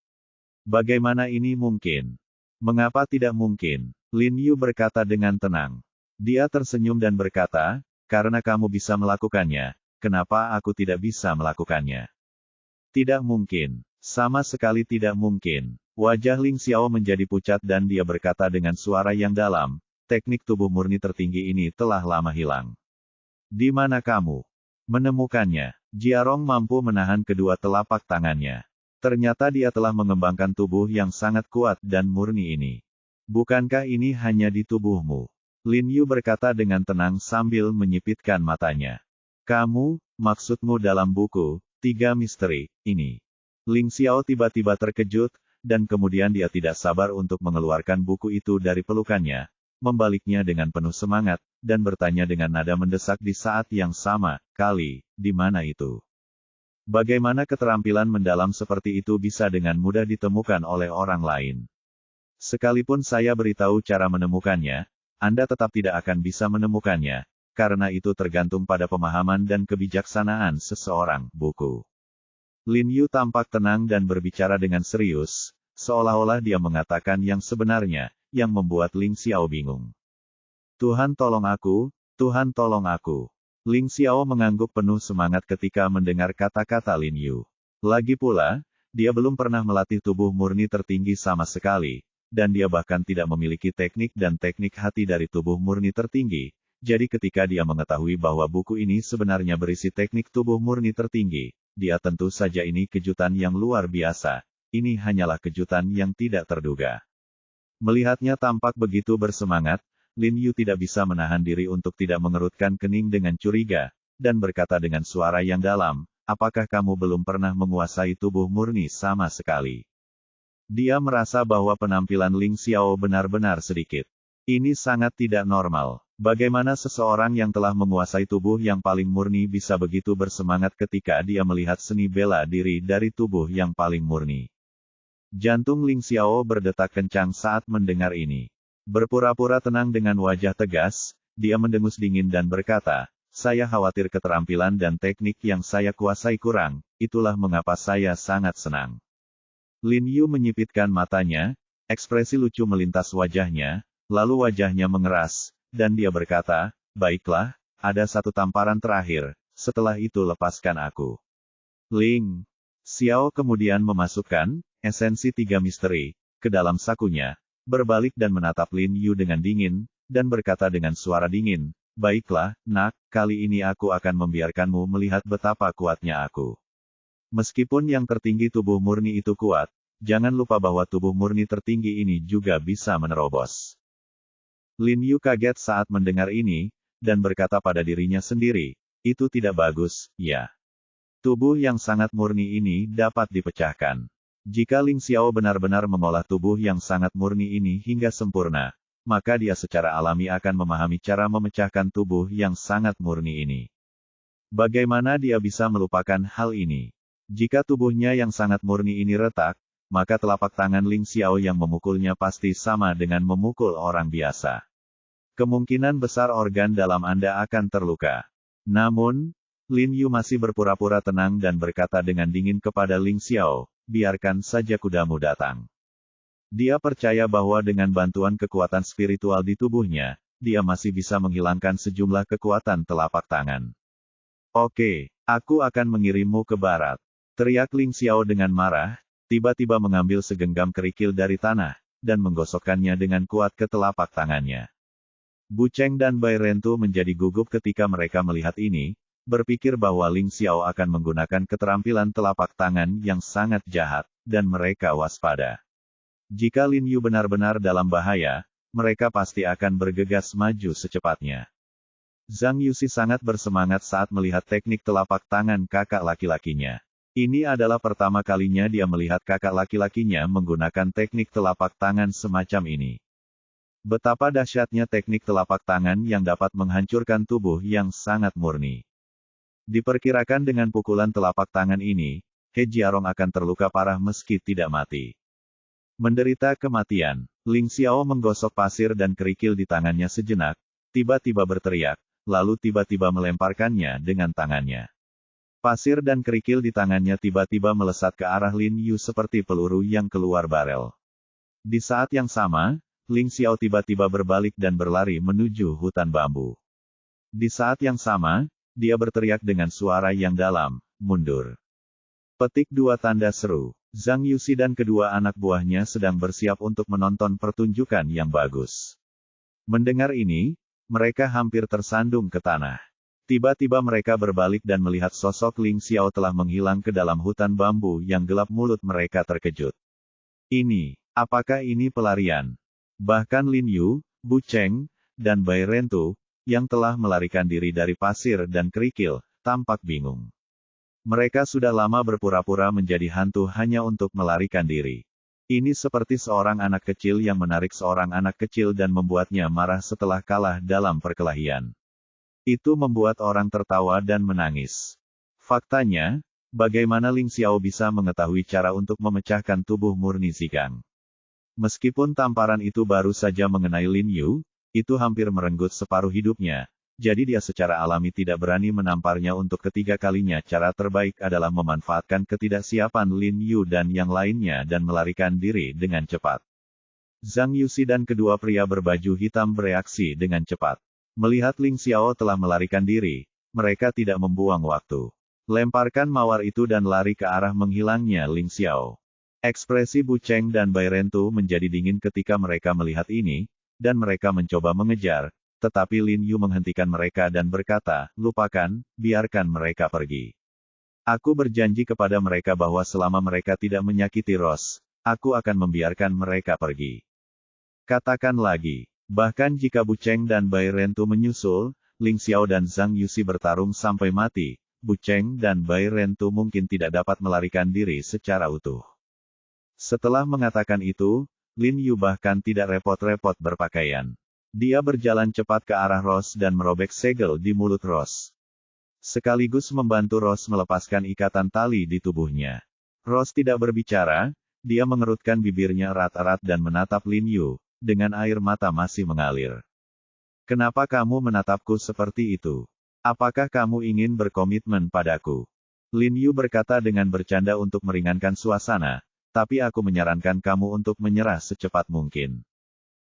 Bagaimana ini mungkin? Mengapa tidak mungkin? Lin Yu berkata dengan tenang. Dia tersenyum dan berkata, karena kamu bisa melakukannya, kenapa aku tidak bisa melakukannya? Tidak mungkin. Sama sekali tidak mungkin. Wajah Ling Xiao menjadi pucat dan dia berkata dengan suara yang dalam, teknik tubuh murni tertinggi ini telah lama hilang. Di mana kamu menemukannya? Jiarong mampu menahan kedua telapak tangannya. Ternyata dia telah mengembangkan tubuh yang sangat kuat dan murni ini. Bukankah ini hanya di tubuhmu? Lin Yu berkata dengan tenang sambil menyipitkan matanya. Kamu, maksudmu dalam buku, 3 misteri, ini. Ling Xiao tiba-tiba terkejut, dan kemudian dia tidak sabar untuk mengeluarkan buku itu dari pelukannya, membaliknya dengan penuh semangat, dan bertanya dengan nada mendesak di saat yang sama, kali, di mana itu? Bagaimana keterampilan mendalam seperti itu bisa dengan mudah ditemukan oleh orang lain? Sekalipun saya beritahu cara menemukannya, Anda tetap tidak akan bisa menemukannya, karena itu tergantung pada pemahaman dan kebijaksanaan seseorang. Buku. Lin Yu tampak tenang dan berbicara dengan serius, seolah-olah dia mengatakan yang sebenarnya, yang membuat Ling Xiao bingung. Tuhan tolong aku, Tuhan tolong aku. Ling Xiao mengangguk penuh semangat ketika mendengar kata-kata Lin Yu. Lagi pula, dia belum pernah melatih tubuh murni tertinggi sama sekali, dan dia bahkan tidak memiliki teknik dan teknik hati dari tubuh murni tertinggi, jadi ketika dia mengetahui bahwa buku ini sebenarnya berisi teknik tubuh murni tertinggi, dia tentu saja ini kejutan yang luar biasa, ini hanyalah kejutan yang tidak terduga. Melihatnya tampak begitu bersemangat, Lin Yu tidak bisa menahan diri untuk tidak mengerutkan kening dengan curiga, dan berkata dengan suara yang dalam, apakah kamu belum pernah menguasai tubuh murni sama sekali? Dia merasa bahwa penampilan Ling Xiao benar-benar sedikit. Ini sangat tidak normal. Bagaimana seseorang yang telah menguasai tubuh yang paling murni bisa begitu bersemangat ketika dia melihat seni bela diri dari tubuh yang paling murni? Jantung Ling Xiao berdetak kencang saat mendengar ini. Berpura-pura tenang dengan wajah tegas, dia mendengus dingin dan berkata, saya khawatir keterampilan dan teknik yang saya kuasai kurang, itulah mengapa saya sangat senang. Lin Yu menyipitkan matanya, ekspresi lucu melintas wajahnya, lalu wajahnya mengeras, dan dia berkata, baiklah, ada satu tamparan terakhir, setelah itu lepaskan aku. Ling Xiao kemudian memasukkan esensi 3 misteri ke dalam sakunya, berbalik dan menatap Lin Yu dengan dingin, dan berkata dengan suara dingin, baiklah, nak, kali ini aku akan membiarkanmu melihat betapa kuatnya aku. Meskipun yang tertinggi tubuh murni itu kuat, jangan lupa bahwa tubuh murni tertinggi ini juga bisa menerobos. Lin Yu kaget saat mendengar ini, dan berkata pada dirinya sendiri, itu tidak bagus, ya. Tubuh yang sangat murni ini dapat dipecahkan. Jika Ling Xiao benar-benar mengolah tubuh yang sangat murni ini hingga sempurna, maka dia secara alami akan memahami cara memecahkan tubuh yang sangat murni ini. Bagaimana dia bisa melupakan hal ini? Jika tubuhnya yang sangat murni ini retak, maka telapak tangan Ling Xiao yang memukulnya pasti sama dengan memukul orang biasa. Kemungkinan besar organ dalam Anda akan terluka. Namun, Lin Yu masih berpura-pura tenang dan berkata dengan dingin kepada Ling Xiao, biarkan saja kudamu datang. Dia percaya bahwa dengan bantuan kekuatan spiritual di tubuhnya, dia masih bisa menghilangkan sejumlah kekuatan telapak tangan. Oke, aku akan mengirimmu ke barat. Teriak Ling Xiao dengan marah, tiba-tiba mengambil segenggam kerikil dari tanah, dan menggosokkannya dengan kuat ke telapak tangannya. Bu Cheng dan Bai Rentu menjadi gugup ketika mereka melihat ini, berpikir bahwa Ling Xiao akan menggunakan keterampilan telapak tangan yang sangat jahat, dan mereka waspada. Jika Lin Yu benar-benar dalam bahaya, mereka pasti akan bergegas maju secepatnya. Zhang Yuxi sangat bersemangat saat melihat teknik telapak tangan kakak laki-lakinya. Ini adalah pertama kalinya dia melihat kakak laki-lakinya menggunakan teknik telapak tangan semacam ini. Betapa dahsyatnya teknik telapak tangan yang dapat menghancurkan tubuh yang sangat murni. Diperkirakan dengan pukulan telapak tangan ini, He Jiarong akan terluka parah meski tidak mati. Menderita kematian, Ling Xiao menggosok pasir dan kerikil di tangannya sejenak, tiba-tiba berteriak, lalu tiba-tiba melemparkannya dengan tangannya. Pasir dan kerikil di tangannya tiba-tiba melesat ke arah Lin Yu seperti peluru yang keluar barel. Di saat yang sama, Ling Xiao tiba-tiba berbalik dan berlari menuju hutan bambu. Di saat yang sama, dia berteriak dengan suara yang dalam, mundur. Petik 2 tanda seru. Zhang Yuxi dan kedua anak buahnya sedang bersiap untuk menonton pertunjukan yang bagus. Mendengar ini, mereka hampir tersandung ke tanah. Tiba-tiba mereka berbalik dan melihat sosok Ling Xiao telah menghilang ke dalam hutan bambu yang gelap. Mulut mereka terkejut. Apakah ini pelarian? Bahkan Lin Yu, Bu Cheng, dan Bai Rentu, yang telah melarikan diri dari pasir dan kerikil, tampak bingung. Mereka sudah lama berpura-pura menjadi hantu hanya untuk melarikan diri. Ini seperti seorang anak kecil yang menarik seorang anak kecil dan membuatnya marah setelah kalah dalam perkelahian. Itu membuat orang tertawa dan menangis. Faktanya, bagaimana Ling Xiao bisa mengetahui cara untuk memecahkan tubuh murni Zigang? Meskipun tamparan itu baru saja mengenai Lin Yu, itu hampir merenggut separuh hidupnya, jadi dia secara alami tidak berani menamparnya untuk ketiga kalinya. Cara terbaik adalah memanfaatkan ketidaksiapan Lin Yu dan yang lainnya dan melarikan diri dengan cepat. Zhang Yuxi dan kedua pria berbaju hitam bereaksi dengan cepat. Melihat Ling Xiao telah melarikan diri, mereka tidak membuang waktu. Lemparkan mawar itu dan lari ke arah menghilangnya Ling Xiao. Ekspresi Bu Cheng dan Bai Rentu menjadi dingin ketika mereka melihat ini, dan mereka mencoba mengejar, tetapi Lin Yu menghentikan mereka dan berkata, lupakan, biarkan mereka pergi. Aku berjanji kepada mereka bahwa selama mereka tidak menyakiti Rose, aku akan membiarkan mereka pergi. Katakan lagi, bahkan jika Bu Cheng dan Bai Rentu menyusul, Ling Xiao dan Zhang Yuxi bertarung sampai mati, Bu Cheng dan Bai Rentu mungkin tidak dapat melarikan diri secara utuh. Setelah mengatakan itu, Lin Yu bahkan tidak repot-repot berpakaian. Dia berjalan cepat ke arah Rose dan merobek segel di mulut Rose. Sekaligus membantu Rose melepaskan ikatan tali di tubuhnya. Rose tidak berbicara, dia mengerutkan bibirnya erat-erat dan menatap Lin Yu, dengan air mata masih mengalir. Kenapa kamu menatapku seperti itu? Apakah kamu ingin berkomitmen padaku? Lin Yu berkata dengan bercanda untuk meringankan suasana, tapi aku menyarankan kamu untuk menyerah secepat mungkin.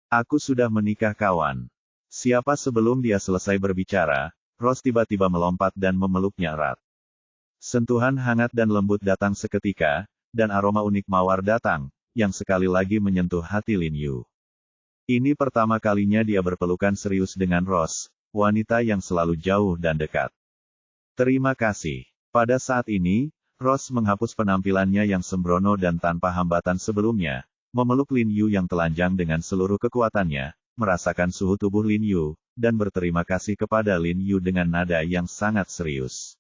Aku sudah menikah kawan. Siapa sebelum dia selesai berbicara, Rose tiba-tiba melompat dan memeluknya erat. Sentuhan hangat dan lembut datang seketika, dan aroma unik mawar datang, yang sekali lagi menyentuh hati Lin Yu. Ini pertama kalinya dia berpelukan serius dengan Rose, wanita yang selalu jauh dan dekat. Terima kasih. Pada saat ini, Rose menghapus penampilannya yang sembrono dan tanpa hambatan sebelumnya, memeluk Lin Yu yang telanjang dengan seluruh kekuatannya, merasakan suhu tubuh Lin Yu, dan berterima kasih kepada Lin Yu dengan nada yang sangat serius.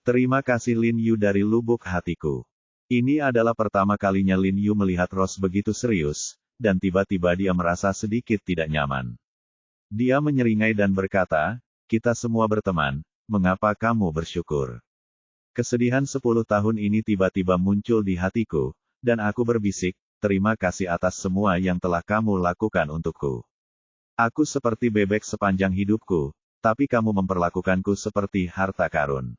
Terima kasih Lin Yu dari lubuk hatiku. Ini adalah pertama kalinya Lin Yu melihat Rose begitu serius, dan tiba-tiba dia merasa sedikit tidak nyaman. Dia menyeringai dan berkata, kita semua berteman, mengapa kamu bersyukur? Kesedihan 10 tahun ini tiba-tiba muncul di hatiku, dan aku berbisik, terima kasih atas semua yang telah kamu lakukan untukku. Aku seperti bebek sepanjang hidupku, tapi kamu memperlakukanku seperti harta karun.